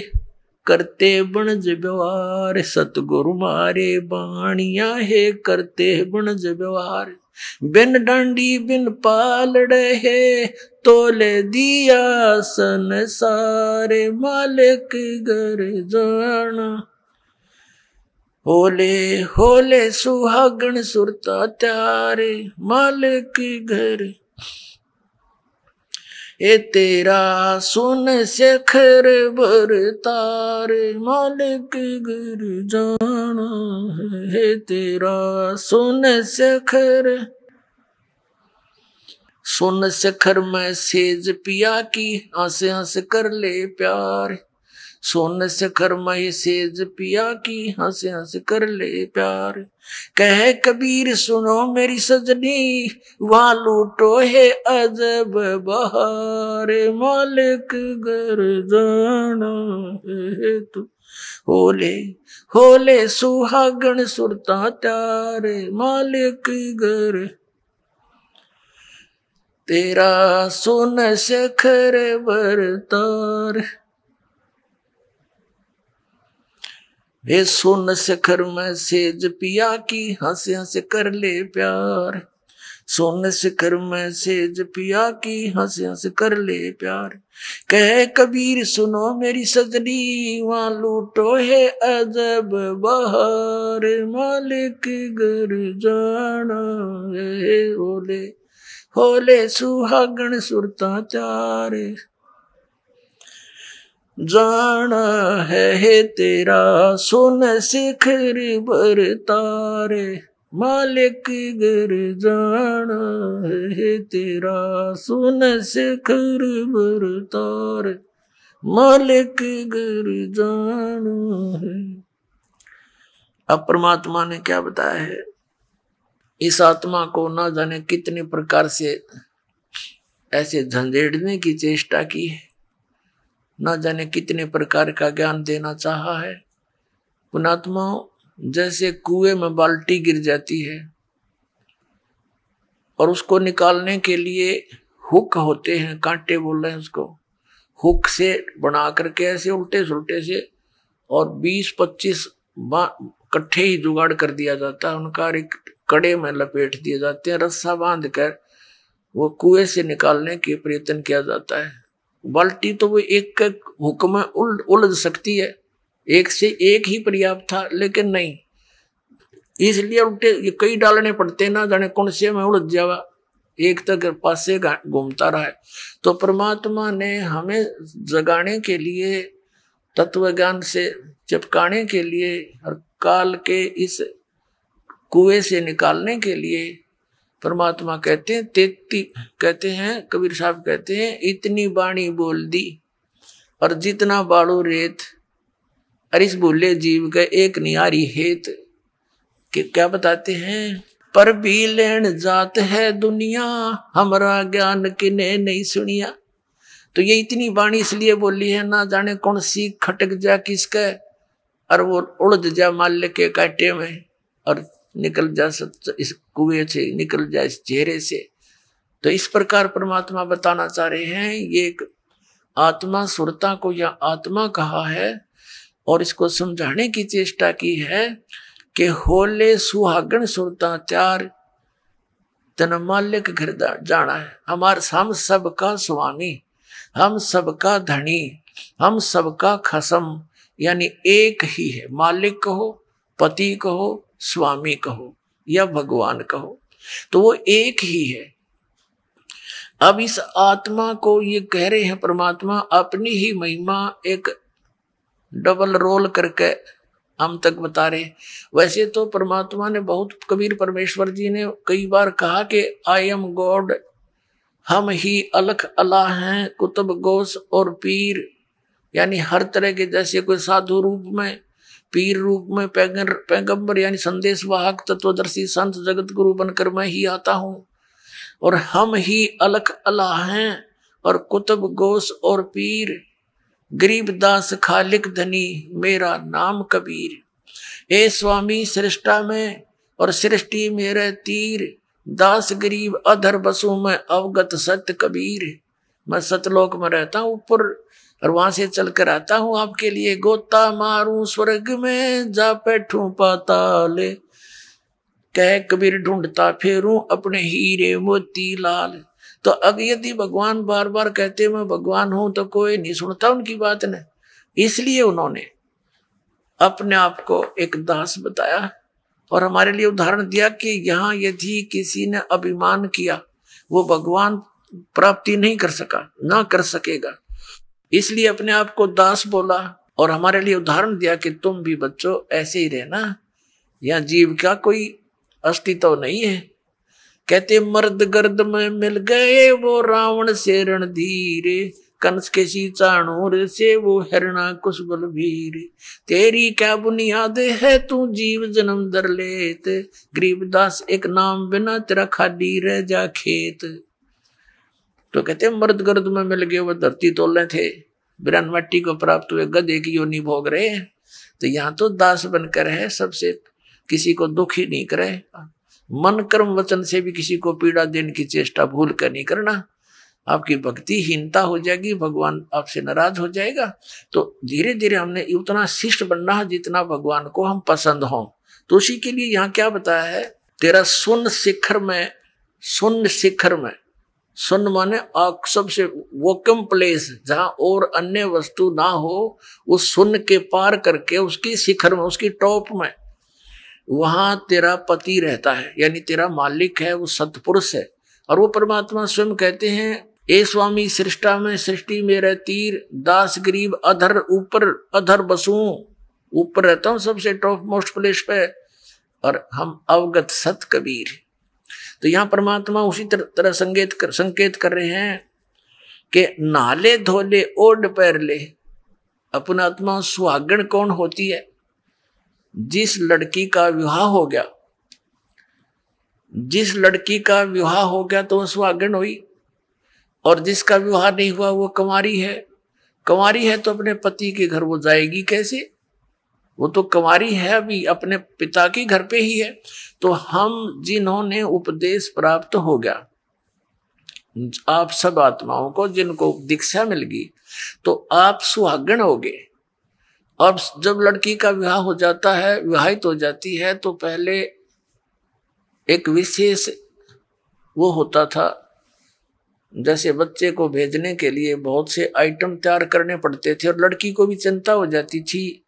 B: करते बनज व्यवहार। सतगुरु मारे बाणिया है करते बनज व्यवहार। बिन डांडी बिन पालड़े है तोले दिया संसारे मालिक घर जाना। होले होले सुहागण सुरता त्यारे मालिक घर ए तेरा सोन सखर बरतारे मालिक घर जाना है। तेरा सोन सखर सोन सखर में सेज पिया की हंस हंस कर ले प्यार। सोन सखर में सेज पिया की हंस हंस कर ले प्यार। कह कबीर सुनो मेरी सजनी वहां लूटो है अजब बहार मालिक घर जाना है तू। होले होले सुहागण सुरता त्यारे मालिक घर तेरा सोन सखर बरतार। हे सोन सखर में सेज पिया की हंस हंस कर ले प्यार। सोन सखर में सेज पिया की हंस हंस कर ले प्यार। कह कबीर सुनो मेरी सजनी वहां लूटो है अजब बहार मालिक घर जाना है। होले होले सुहागण सुरता त्यारे जाना है तेरा सोन सखर बरतारे मालिक घर जाना है। तेरा सोन सखर बरतारे मालिक घर जाना है। अब परमात्मा ने क्या बताया है। इस आत्मा को ना जाने कितने प्रकार से ऐसे झंझेड़ने की चेष्टा की है। ना जाने कितने प्रकार का ज्ञान देना चाहा है। पुणात्मा जैसे कुएं में बाल्टी गिर जाती है और उसको निकालने के लिए हुक होते हैं, कांटे बोल रहे हैं उसको, हुक से बना करके ऐसे उल्टे सुलटे से और 20-25 इकट्ठे ही जुगाड़ कर दिया जाता है। उनका एक कड़े में लपेट दिए जाते हैं, रस्सा बांध कर वो कुएं से निकालने के प्रयत्न किया जाता है। बाल्टी तो वो एक हुक में उलझ सकती है, एक से एक ही पर्याप्त था, लेकिन नहीं, इसलिए उल्टे ये कई डालने पड़ते ना जाने कौन से में उलझ जावा, एक तक पास से घूमता रहा है। तो परमात्मा ने हमें जगाने के लिए तत्व ज्ञान से चिपकाने के लिए और काल के इस कुएं से निकालने के लिए परमात्मा कहते हैं कहते हैं कबीर साहब कहते हैं इतनी बाणी बोल दी और जितना बाड़ो रेत, अरिस भूले जीव के एक नियारी हेत। कि क्या बताते हैं, पर भी लेन जात है दुनिया, हमारा ज्ञान किने नहीं सुनिया। तो ये इतनी बाणी इसलिए बोली है, ना जाने कौन सी खटक जा किसके और वो उड़ जा माल्य के कांटे में और निकल जा इस कुएं से, निकल जा इस चेहरे से। तो इस प्रकार परमात्मा बताना चाह रहे हैं, ये एक आत्मा सुरता को या आत्मा कहा है और इसको समझाने की चेष्टा की है कि होले सुहागन सुरता त्यार तन माल्य के घर जाना है। हम सबका स्वामी, हम सबका धनी, हम सबका खसम, यानी एक ही है। मालिक कहो, पति कहो, स्वामी कहो या भगवान कहो, तो वो एक ही है। अब इस आत्मा को ये कह रहे हैं परमात्मा अपनी ही महिमा एक डबल रोल करके हम तक बता रहे। वैसे तो परमात्मा ने बहुत, कबीर परमेश्वर जी ने कई बार कहा कि आई एम गॉड, हम ही अलख अल्लाह हैं, कुतुब गोस और पीर, यानी हर तरह के, जैसे कोई साधु रूप में, पीर रूप में, पैगंबर यानी संदेश वाहक, तत्वदर्शी संत जगत गुरु बनकर मैं ही आता हूँ। और हम ही अलख अल्लाह हैं और कुतुब गोस और पीर, गरीब दास खालिक धनी, मेरा नाम कबीर। ए स्वामी सृष्टा में और सृष्टि मेरे तीर, दास गरीब अधर बसू में अवगत सत्य कबीर। मैं सतलोक में रहता हूँ ऊपर और वहां से चल कर आता हूँ आपके लिए, गोता मारूं स्वर्ग में जा बैठूं पाताल, कह कबीर ढूंढता फेरूं अपने हीरे मोती लाल। तो अब यदि भगवान बार बार कहते मैं भगवान हूं तो कोई नहीं सुनता उनकी बात ने, इसलिए उन्होंने अपने आप को एक दास बताया और हमारे लिए उदाहरण दिया कि यहाँ यदि किसी ने अभिमान किया वो भगवान प्राप्ति नहीं कर सका, ना कर सकेगा, इसलिए अपने आप को दास बोला और हमारे लिए उदाहरण दिया कि तुम भी बच्चों ऐसे ही रहना, यहाँ जीव का कोई अस्तित्व नहीं है। कहते मर्द गर्द में मिल गए वो रावण से रणधीर, कंस के सी चाणूर से वो हिरणा कुश बलबीर, तेरी क्या बुनियाद है तू जीव जन्म दर लेत, गरीबदास एक नाम बिना तेरा खाली रह जा खेत। तो कहते मर्द गर्द में मिल गए वो धरती तोले थे, बिरन मट्टी को प्राप्त हुए गधे की योनि भोग रहे हैं। तो यहाँ तो दास बनकर है, सबसे किसी को दुख ही नहीं करे, मन कर्म वचन से भी किसी को पीड़ा देने की चेष्टा भूल कर नहीं करना, आपकी भक्तिहीनता हो जाएगी, भगवान आपसे नाराज हो जाएगा। तो धीरे धीरे हमने उतना शिष्ट बनना है जितना भगवान को हम पसंद हों। तो उसी के लिए यहाँ क्या बताया है, तेरा सुन शिखर में, सुन शिखर में, सुन माने सबसे वोकम प्लेस जहां और अन्य वस्तु ना हो, उस सुन के पार करके उसकी शिखर में, उसकी टॉप में, वहां तेरा पति रहता है, यानी तेरा मालिक है, वो सतपुरुष है। और वो परमात्मा स्वयं कहते हैं ए स्वामी सृष्टा में सृष्टि मेरा तीर, दास गरीब अधर ऊपर अधर बसूं, ऊपर रहता हूं सबसे टॉप मोस्ट प्लेस पे, और हम अवगत सत कबीर। तो यहाँ परमात्मा उसी तरह संकेत कर रहे हैं कि नाले धोले ओढ़ पैर ले। अपना आत्मा सुहागण कौन होती है, जिस लड़की का विवाह हो गया, जिस लड़की का विवाह हो गया तो वह सुहागण हुई, और जिसका विवाह नहीं हुआ वो कंवारी है। कंवारी है तो अपने पति के घर वो जाएगी कैसे, वो तो कंवारी है, अभी अपने पिता के घर पे ही है। तो हम जिन्होंने उपदेश प्राप्त हो गया, आप सब आत्माओं को जिनको दीक्षा मिल गई, तो आप सुहागण हो गए। अब जब लड़की का विवाह हो जाता है, विवाहित हो जाती है, तो पहले एक विशेष वो होता था, जैसे बच्चे को भेजने के लिए बहुत से आइटम तैयार करने पड़ते थे, और लड़की को भी चिंता हो जाती थी,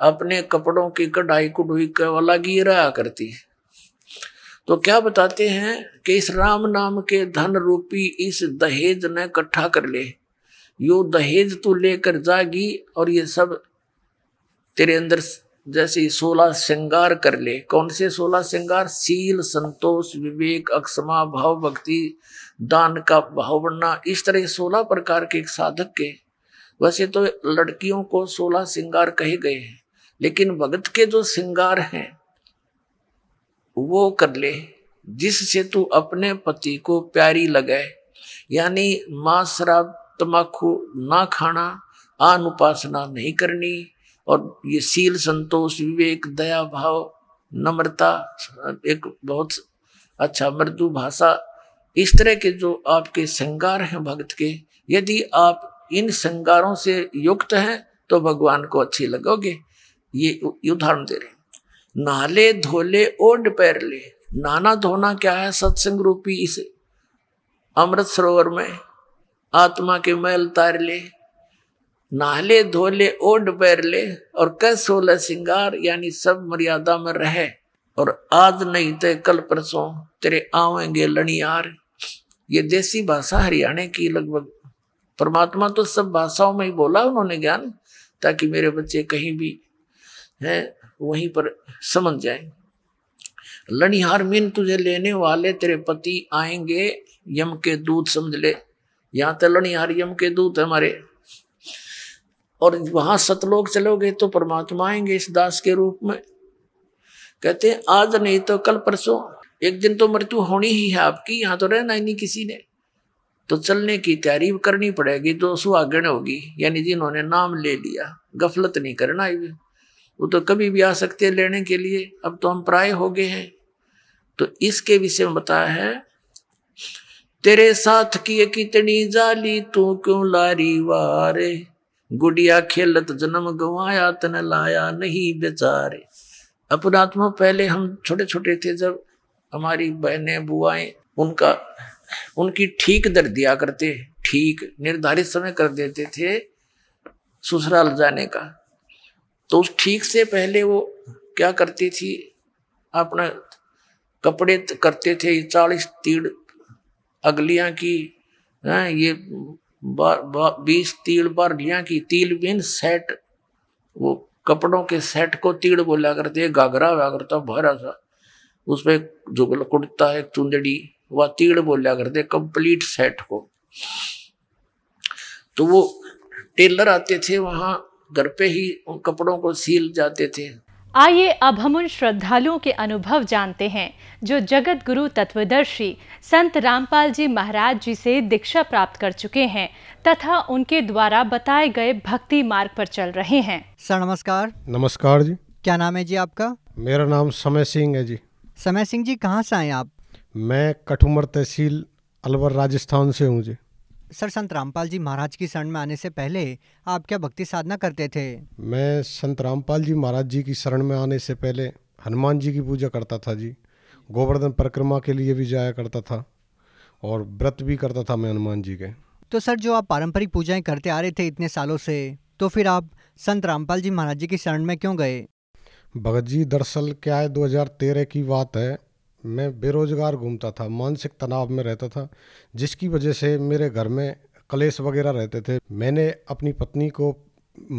B: अपने कपड़ों की कढ़ाई कुढ़ाई का वाला गिरा करती है। तो क्या बताते हैं कि इस राम नाम के धन रूपी इस दहेज ने इकट्ठा कर ले, यो दहेज तू लेकर जागी और ये सब तेरे अंदर जैसे 16 श्रृंगार कर ले। कौन से 16 श्रृंगार? शील, संतोष, विवेक, अक्षमा, भाव, भक्ति, दान का भाव बनना, इस तरह 16 प्रकार के एक साधक के। वैसे तो लड़कियों को 16 श्रृंगार कहे गए हैं, लेकिन भगत के जो श्रृंगार हैं वो कर ले, जिससे तू अपने पति को प्यारी लगे। यानी मांस, शराब, तम्बाकू ना खाना, आन उपासना नहीं करनी, और ये शील, संतोष, विवेक, दया भाव, नम्रता, एक बहुत अच्छा मृदु भाषा, इस तरह के जो आपके श्रृंगार हैं भक्त के, यदि आप इन श्रृंगारों से युक्त हैं तो भगवान को अच्छी लगोगे। ये उदाहरण दे रहे हैं। नहाले धोले ओढ़ पैर ले। नहाना धोना क्या है? सत्संग रूपी इस अमृत सरोवर में आत्मा के मैल तार ले। नहाले धोले ओढ़ पैर ले और कर 16 श्रृंगार, यानी सब मर्यादा में रहे। और आज नहीं तो कल परसों तेरे आवेंगे लनियार। ये देसी भाषा हरियाणा की लगभग। परमात्मा तो सब भाषाओं में ही बोला उन्होंने ज्ञान, ताकि मेरे बच्चे कहीं भी हैं वहीं पर समझ जाएं। लनिहार मीन तुझे लेने वाले तेरे पति आएंगे, यम के दूत समझ ले। यहाँ तो लनिहार यम के दूत हमारे। और वहां सतलोक चलोगे तो परमात्मा आएंगे इस दास के रूप में। कहते हैं आज नहीं तो कल परसों एक दिन तो मृत्यु होनी ही है आपकी। यहाँ तो रहना ही नहीं किसी ने, तो चलने की तैयारी करनी पड़ेगी। जो सुहागण होगी, यानी जिन्होंने नाम ले लिया, गफलत नहीं करना। वो तो कभी भी आ सकते हैं लेने के लिए। अब तो हम प्राय हो गए हैं। तो इसके विषय में बताया है, तेरे साथ की कितनी जाली तू क्यों लारी वारे। गुड़िया खेलत जन्म गवाया तन लाया नहीं बेचारे। अपनात्मा पहले हम छोटे छोटे थे, जब हमारी बहनें बुआएं उनकी ठीक दर दिया करते, ठीक निर्धारित समय कर देते थे ससुराल जाने का। तो उस ठीक से पहले वो क्या करती थी, अपना कपड़े करते थे 40 तीड़ अगलियां की, ये 20 तीड़ बारलियां की। तील बिन सेट, वो कपड़ों के सेट को तीड़ बोला करते। घाघरा हुआ करता भरा सा, उसमें जो कुर्ता है चुंदड़ी, वह तीड़ बोला करते कंप्लीट सेट को। तो वो टेलर आते थे वहां, घर पे ही उन कपड़ों को सील जाते थे।
C: आइए अब हम उन श्रद्धालुओं के अनुभव जानते हैं जो जगत गुरु तत्वदर्शी संत रामपाल जी महाराज जी से दीक्षा प्राप्त कर चुके हैं तथा उनके द्वारा बताए गए भक्ति मार्ग पर चल रहे हैं।
D: सर नमस्कार।
E: नमस्कार जी।
D: क्या नाम है जी आपका?
E: मेरा नाम समय सिंह है जी।
D: समय सिंह जी, कहाँ से आए आप?
E: मैं कठुमर तहसील अलवर राजस्थान से हूँ जी।
D: सर, संत रामपाल जी महाराज की शरण में आने से पहले आप क्या भक्ति साधना करते थे?
E: मैं संत रामपाल जी महाराज जी की शरण में आने से पहले हनुमान जी की पूजा करता था जी। गोवर्धन परिक्रमा के लिए भी जाया करता था और व्रत भी करता था मैं हनुमान जी के।
D: तो सर, जो आप पारंपरिक पूजाएं करते आ रहे थे इतने सालों से, तो फिर आप संत रामपाल जी महाराज जी की शरण में क्यों गए?
E: भगत जी, दरअसल क्या है, 2013 की बात है। मैं बेरोजगार घूमता था, मानसिक तनाव में रहता था, जिसकी वजह से मेरे घर में कलेश वगैरह रहते थे। मैंने अपनी पत्नी को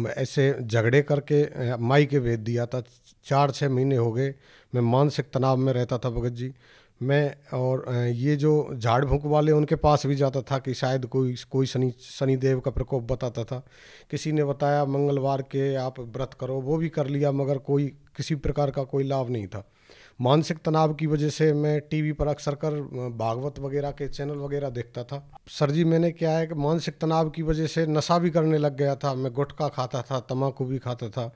E: ऐसे झगड़े करके माई के भेज दिया था। 4-6 महीने हो गए मैं मानसिक तनाव में रहता था भगत जी। मैं और ये जो झाड़ फूंक वाले उनके पास भी जाता था कि शायद कोई शनिदेव का प्रकोप बताता था। किसी ने बताया मंगलवार के आप व्रत करो, वो भी कर लिया, मगर किसी प्रकार का कोई लाभ नहीं था। मानसिक तनाव की वजह से मैं टीवी पर अक्सर कर भागवत वगैरह के चैनल वगैरह देखता था। सर जी, मैंने क्या है कि मानसिक तनाव की वजह से नशा भी करने लग गया था। मैं गुटखा खाता था, तम्बाकू भी खाता था,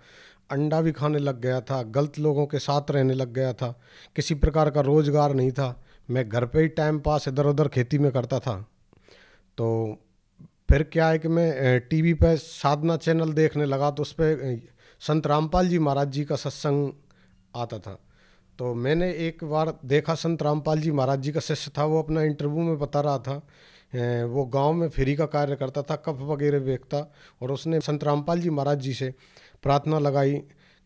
E: अंडा भी खाने लग गया था, गलत लोगों के साथ रहने लग गया था। किसी प्रकार का रोज़गार नहीं था। मैं घर पे ही टाइम पास इधर उधर खेती में करता था। तो फिर क्या है कि मैं टीवी पे साधना चैनल देखने लगा, तो उस पर संत रामपाल जी महाराज जी का सत्संग आता था। तो मैंने एक बार देखा, संत रामपाल जी महाराज जी का शिष्य था, वो अपना इंटरव्यू में बता रहा था, वो गांव में फ्री का कार्य करता था, कफ वगैरह बेचता, और उसने संत रामपाल जी महाराज जी से प्रार्थना लगाई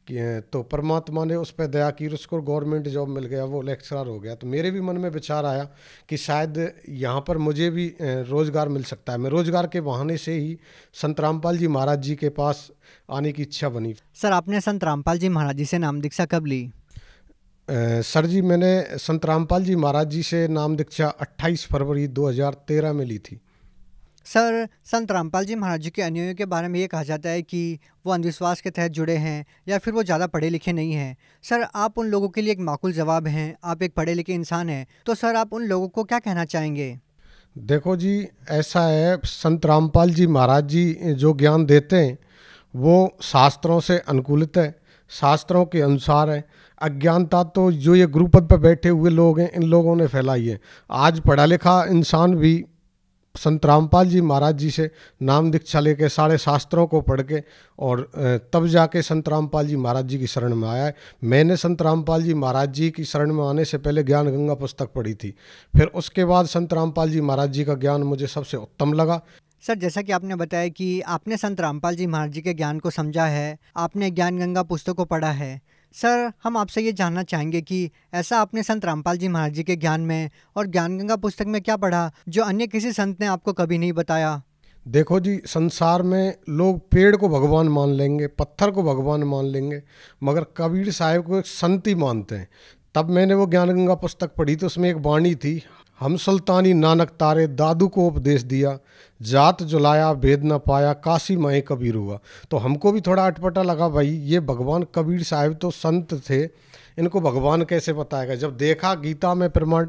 E: तो परमात्मा ने उस पर दया की, उसको गवर्नमेंट जॉब मिल गया, वो लेक्चरर हो गया। तो मेरे भी मन में विचार आया कि शायद यहाँ पर मुझे भी रोज़गार मिल सकता है। मैं रोज़गार के बहाने से ही संत रामपाल जी महाराज जी के पास आने की इच्छा बनी।
D: सर, आपने संत रामपाल जी महाराज जी से नाम दीक्षा कब ली?
E: सर जी, मैंने संत रामपाल जी महाराज जी से नाम दीक्षा 28 फरवरी 2013 में ली थी।
D: सर, संत रामपाल जी महाराज जी के अनुयायियों के बारे में ये कहा जाता है कि वो अंधविश्वास के तहत जुड़े हैं या फिर वो ज़्यादा पढ़े लिखे नहीं हैं। सर, आप उन लोगों के लिए एक माकूल जवाब हैं, आप एक पढ़े लिखे इंसान हैं, तो सर आप उन लोगों को क्या कहना चाहेंगे?
E: देखो जी, ऐसा है, संत रामपाल जी महाराज जी जो ज्ञान देते हैं वो शास्त्रों से अनुकूलित है, शास्त्रों के अनुसार है। अज्ञानता तो जो ये गुरुपद पर बैठे हुए लोग हैं, इन लोगों ने फैलाई है। आज पढ़ा लिखा इंसान भी संत रामपाल जी महाराज जी से नाम दीक्षा लेके सारे शास्त्रों को पढ़ के और तब जाके संत रामपाल जी महाराज जी की शरण में आया है। मैंने संत रामपाल जी महाराज जी की शरण में आने से पहले ज्ञान गंगा पुस्तक पढ़ी थी, फिर उसके बाद संत रामपाल जी महाराज जी का ज्ञान मुझे सबसे उत्तम लगा।
D: सर, जैसा कि आपने बताया कि आपने संत रामपाल जी महाराज जी के ज्ञान को समझा है, आपने ज्ञान गंगा पुस्तक को पढ़ा है। सर, हम आपसे ये जानना चाहेंगे कि ऐसा आपने संत रामपाल जी महाराज जी के ज्ञान में और ज्ञान गंगा पुस्तक में क्या पढ़ा जो अन्य किसी संत ने आपको कभी नहीं बताया?
E: देखो जी, संसार में लोग पेड़ को भगवान मान लेंगे, पत्थर को भगवान मान लेंगे, मगर कबीर साहब को एक संत ही मानते हैं। तब मैंने वो ज्ञान गंगा पुस्तक पढ़ी तो उसमें एक वाणी थी, हम सुल्तानी नानक तारे दादू को उपदेश दिया, जात जुलाया भेद न पाया, काशी माए कबीर हुआ। तो हमको भी थोड़ा अटपटा लगा, भाई ये भगवान कबीर साहब तो संत थे, इनको भगवान कैसे बताएगा। जब देखा गीता में प्रमाण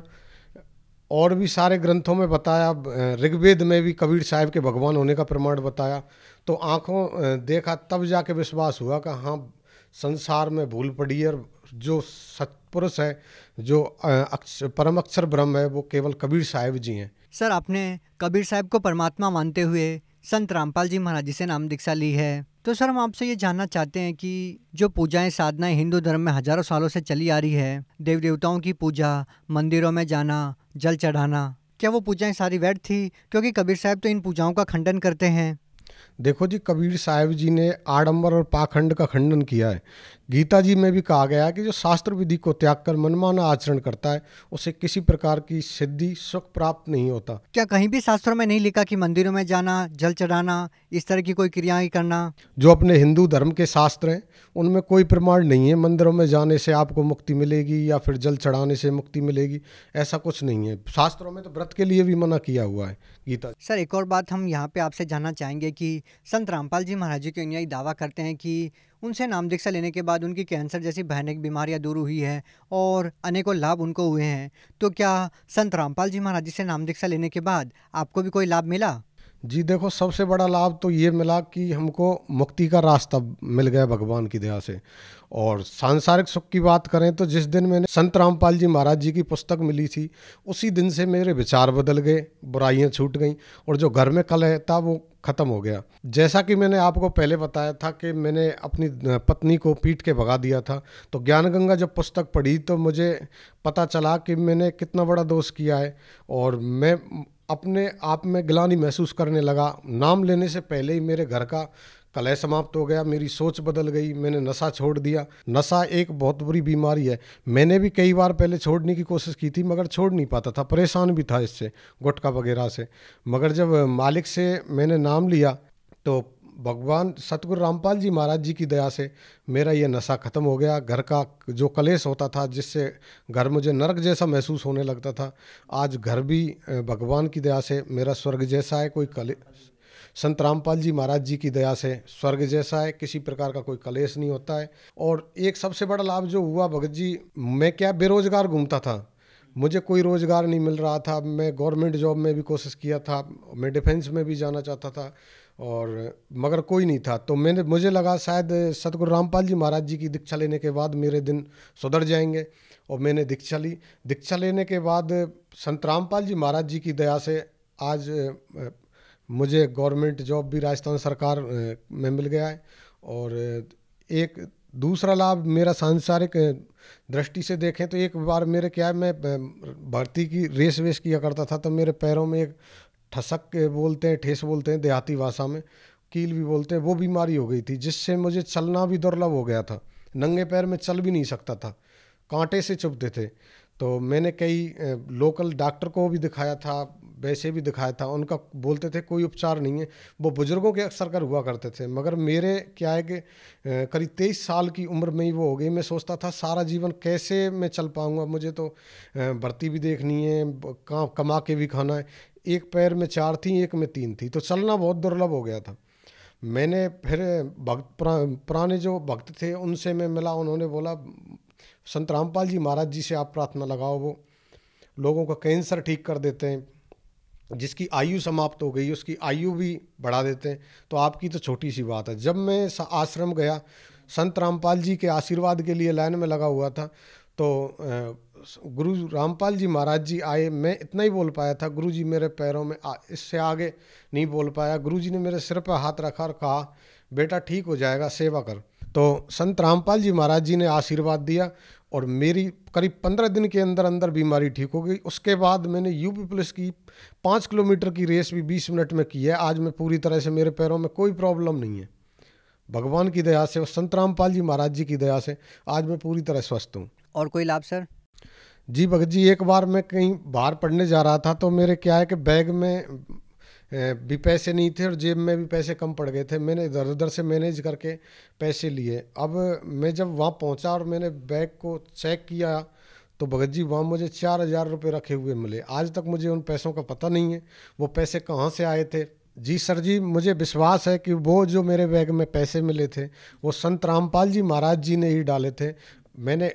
E: और भी सारे ग्रंथों में बताया, ऋग्वेद में भी कबीर साहब के भगवान होने का प्रमाण बताया, तो आंखों देखा तब जाके विश्वास हुआ कि हाँ, संसार में भूल पड़ी है और जो सत्पुरुष है, जो परम अक्षर ब्रह्म है, वो केवल कबीर साहब जी हैं।
D: सर, आपने कबीर साहब को परमात्मा मानते हुए संत रामपाल जी महाराज जी से नाम दीक्षा ली है, तो सर हम आपसे ये जानना चाहते हैं कि जो पूजाएं साधनाएं हिंदू धर्म में हजारों सालों से चली आ रही है, देव देवताओं की पूजा, मंदिरों में जाना, जल चढ़ाना, क्या वो पूजाएं सारी व्यर्थ थी? क्योंकि कबीर साहब तो इन पूजाओं का खंडन करते हैं।
E: देखो जी, कबीर साहब जी ने आडंबर और पाखंड का खंडन किया है। गीता जी में भी कहा गया है कि जो शास्त्र विधि को त्याग कर मनमाना आचरण करता है उसे किसी प्रकार की सिद्धि सुख प्राप्त नहीं होता।
D: क्या कहीं भी शास्त्रों में नहीं लिखा कि मंदिरों में जाना, जल चढ़ाना, इस तरह की कोई क्रियाएं करना?
E: जो अपने हिंदू धर्म के शास्त्र हैं उनमें कोई प्रमाण नहीं है मंदिरों में जाने से आपको मुक्ति मिलेगी या फिर जल चढ़ाने से मुक्ति मिलेगी, ऐसा कुछ नहीं है। शास्त्रों में तो व्रत के लिए भी मना किया हुआ है गीता।
D: सर, एक और बात हम यहाँ पे आपसे जानना चाहेंगे कि संत रामपाल जी महाराज जी के अनुयायी दावा करते हैं कि उनसे नाम दीक्षा लेने के बाद उनकी कैंसर जैसी भयानक बीमारियां दूर हुई है और अनेकों लाभ उनको हुए हैं। तो क्या संत रामपाल जी महाराज जी से नाम दीक्षा लेने के बाद आपको भी कोई लाभ मिला?
E: जी देखो, सबसे बड़ा लाभ तो ये मिला कि हमको मुक्ति का रास्ता मिल गया भगवान की दया से। और सांसारिक सुख की बात करें तो जिस दिन मैंने संत रामपाल जी महाराज जी की पुस्तक मिली थी उसी दिन से मेरे विचार बदल गए, बुराइयां छूट गईं और जो घर में कलह था वो ख़त्म हो गया। जैसा कि मैंने आपको पहले बताया था कि मैंने अपनी पत्नी को पीट के भगा दिया था, तो ज्ञान गंगा जब पुस्तक पढ़ी तो मुझे पता चला कि मैंने कितना बड़ा दोष किया है और मैं अपने आप में ग्लानि महसूस करने लगा। नाम लेने से पहले ही मेरे घर का कलह समाप्त हो गया, मेरी सोच बदल गई, मैंने नशा छोड़ दिया। नशा एक बहुत बुरी बीमारी है, मैंने भी कई बार पहले छोड़ने की कोशिश की थी मगर छोड़ नहीं पाता था, परेशान भी था इससे, गुटखा वगैरह से। मगर जब मालिक से मैंने नाम लिया तो भगवान सतगुरु रामपाल जी महाराज जी की दया से मेरा ये नशा ख़त्म हो गया। घर का जो कलेश होता था जिससे घर मुझे नरक जैसा महसूस होने लगता था, आज घर भी भगवान की दया से मेरा स्वर्ग जैसा है। कोई संत रामपाल जी महाराज जी की दया से स्वर्ग जैसा है, किसी प्रकार का कोई कलेश नहीं होता है। और एक सबसे बड़ा लाभ जो हुआ भगत जी, मैं क्या बेरोजगार घूमता था, मुझे कोई रोज़गार नहीं मिल रहा था। मैं गवर्नमेंट जॉब में भी कोशिश किया था, मैं डिफेंस में भी जाना चाहता था और मगर कोई नहीं था। तो मुझे लगा शायद सतगुरु रामपाल जी महाराज जी की दीक्षा लेने के बाद मेरे दिन सुधर जाएंगे और मैंने दीक्षा ली। दीक्षा लेने के बाद संत रामपाल जी महाराज जी की दया से आज मुझे गवर्नमेंट जॉब भी राजस्थान सरकार में मिल गया है। और एक दूसरा लाभ मेरा सांसारिक दृष्टि से देखें तो एक बार मेरे क्या है, मैं भर्ती की रेस वेस किया करता था तो मेरे पैरों में एक ठसक बोलते हैं, ठेस बोलते हैं देहाती भाषा में, कील भी बोलते हैं, वो बीमारी हो गई थी जिससे मुझे चलना भी दुर्लभ हो गया था। नंगे पैर में चल भी नहीं सकता था, कांटे से चुभते थे। तो मैंने कई लोकल डॉक्टर को भी दिखाया था, वैसे भी दिखाया था, उनका बोलते थे कोई उपचार नहीं है। वो बुजुर्गों के अक्सर कर हुआ करते थे, मगर मेरे क्या है कि करीब 23 साल की उम्र में ही वो हो गई। मैं सोचता था सारा जीवन कैसे मैं चल पाऊँगा, मुझे तो भर्ती भी देखनी है, कमा के भी खाना है। एक पैर में 4 थी, एक में 3 थी, तो चलना बहुत दुर्लभ हो गया था। मैंने फिर पुराने जो भक्त थे उनसे मैं मिला, उन्होंने बोला संत रामपाल जी महाराज जी से आप प्रार्थना लगाओ, वो लोगों का कैंसर ठीक कर देते हैं, जिसकी आयु समाप्त हो गई उसकी आयु भी बढ़ा देते हैं, तो आपकी तो छोटी सी बात है। जब मैं आश्रम गया, संत रामपाल जी के आशीर्वाद के लिए लाइन में लगा हुआ था, तो गुरु रामपाल जी महाराज जी आए। मैं इतना ही बोल पाया था, गुरु जी मेरे पैरों में इससे आगे नहीं बोल पाया। गुरु जी ने मेरे सिर पर हाथ रखा और कहा बेटा ठीक हो जाएगा, सेवा कर। तो संत रामपाल जी महाराज जी ने आशीर्वाद दिया और मेरी करीब 15 दिन के अंदर अंदर बीमारी ठीक हो गई। उसके बाद मैंने यूपी पुलिस की 5 किलोमीटर की रेस भी 20 मिनट में की है। आज मैं पूरी तरह से, मेरे पैरों में कोई प्रॉब्लम नहीं है, भगवान की दया से और संत रामपाल जी महाराज जी की दया से आज मैं पूरी तरह स्वस्थ हूँ।
D: और कोई लाभ सर?
E: जी भगत जी, एक बार मैं कहीं बाहर पढ़ने जा रहा था, तो मेरे क्या है कि बैग में भी पैसे नहीं थे और जेब में भी पैसे कम पड़ गए थे। मैंने इधर उधर से मैनेज करके पैसे लिए। अब मैं जब वहाँ पहुँचा और मैंने बैग को चेक किया, तो भगत जी वहाँ मुझे 4,000 रुपये रखे हुए मिले। आज तक मुझे उन पैसों का पता नहीं है वो पैसे कहाँ से आए थे। जी सर जी, मुझे विश्वास है कि वो जो मेरे बैग में पैसे मिले थे वो संत रामपाल जी महाराज जी ने ही डाले थे। मैंने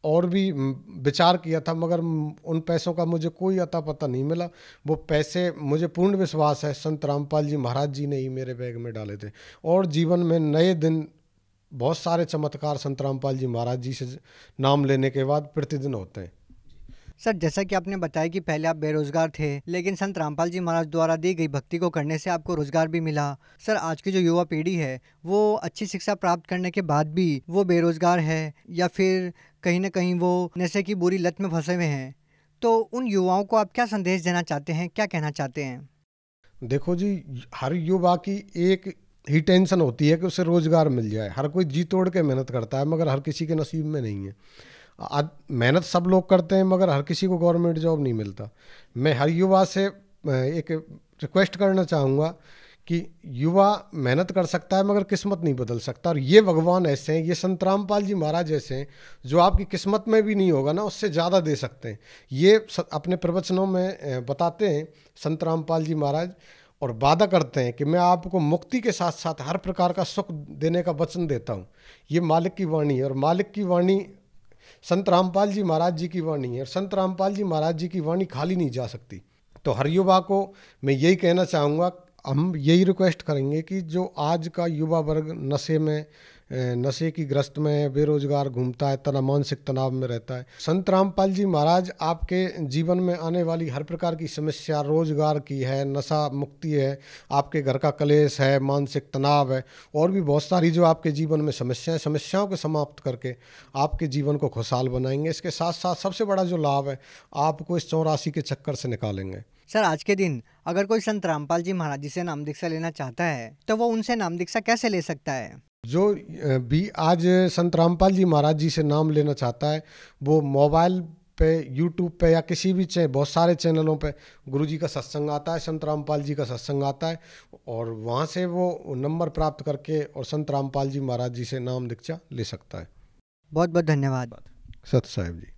E: और भी विचार किया था, मगर उन पैसों का मुझे कोई अता पता नहीं मिला। वो पैसे मुझे पूर्ण विश्वास है संत रामपाल जी महाराज जी ने ही मेरे बैग में डाले थे। और जीवन में नए दिन बहुत सारे चमत्कार संत रामपाल जी महाराज जी से नाम लेने के बाद प्रतिदिन होते हैं।
D: सर, जैसा कि आपने बताया कि पहले आप बेरोजगार थे, लेकिन संत रामपाल जी महाराज द्वारा दी गई भक्ति को करने से आपको रोजगार भी मिला। सर, आज की जो युवा पीढ़ी है वो अच्छी शिक्षा प्राप्त करने के बाद भी वो बेरोजगार है या फिर कहीं ना कहीं वो नशे की बुरी लत में फंसे हुए हैं, तो उन युवाओं को आप क्या संदेश देना चाहते हैं, क्या कहना चाहते हैं?
E: देखो जी, हर युवा की एक ही टेंशन होती है कि उसे रोजगार मिल जाए। हर कोई जी तोड़ के मेहनत करता है, मगर हर किसी के नसीब में नहीं है। मेहनत सब लोग करते हैं, मगर हर किसी को गवर्नमेंट जॉब नहीं मिलता। मैं हर युवा से एक रिक्वेस्ट करना चाहूँगा कि युवा मेहनत कर सकता है मगर किस्मत नहीं बदल सकता। और ये भगवान ऐसे हैं, ये संत रामपाल जी महाराज ऐसे हैं, जो आपकी किस्मत में भी नहीं होगा ना उससे ज़्यादा दे सकते हैं। ये अपने प्रवचनों में बताते हैं संत रामपाल जी महाराज, और वादा करते हैं कि मैं आपको मुक्ति के साथ साथ हर प्रकार का सुख देने का वचन देता हूँ। ये मालिक की वाणी है, और मालिक की वाणी संत रामपाल जी महाराज जी की वाणी है, और संत रामपाल जी महाराज जी की वाणी खाली नहीं जा सकती। तो हर युवा को मैं यही कहना चाहूँगा, हम यही रिक्वेस्ट करेंगे कि जो आज का युवा वर्ग नशे की ग्रस्त में बेरोजगार घूमता है, मानसिक तनाव में रहता है, संत रामपाल जी महाराज आपके जीवन में आने वाली हर प्रकार की समस्या, रोजगार की है, नशा मुक्ति है, आपके घर का कलेश है, मानसिक तनाव है, और भी बहुत सारी जो आपके जीवन में समस्याओं को समाप्त करके आपके जीवन को खुशहाल बनाएंगे। इसके साथ साथ सबसे बड़ा जो लाभ है, आपको इस 84 के चक्कर से निकालेंगे।
D: सर, आज के दिन अगर कोई संत रामपाल जी महाराज जी से नाम दीक्षा लेना चाहता है तो वो उनसे नाम दीक्षा कैसे ले सकता है?
E: जो भी आज संत रामपाल जी महाराज जी से नाम लेना चाहता है, वो मोबाइल पे, यूट्यूब पे या किसी भी बहुत सारे चैनलों पे गुरु जी का सत्संग आता है, संत रामपाल जी का सत्संग आता है, और वहाँ से वो नंबर प्राप्त करके और संत रामपाल जी महाराज जी से नाम दीक्षा ले सकता है।
D: बहुत बहुत धन्यवाद
E: सत साहिब जी।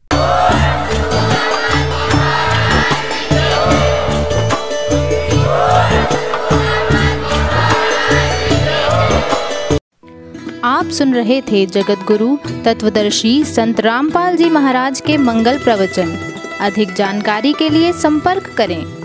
F: आप सुन रहे थे जगत गुरु तत्वदर्शी संत रामपाल जी महाराज के मंगल प्रवचन। अधिक जानकारी के लिए संपर्क करें।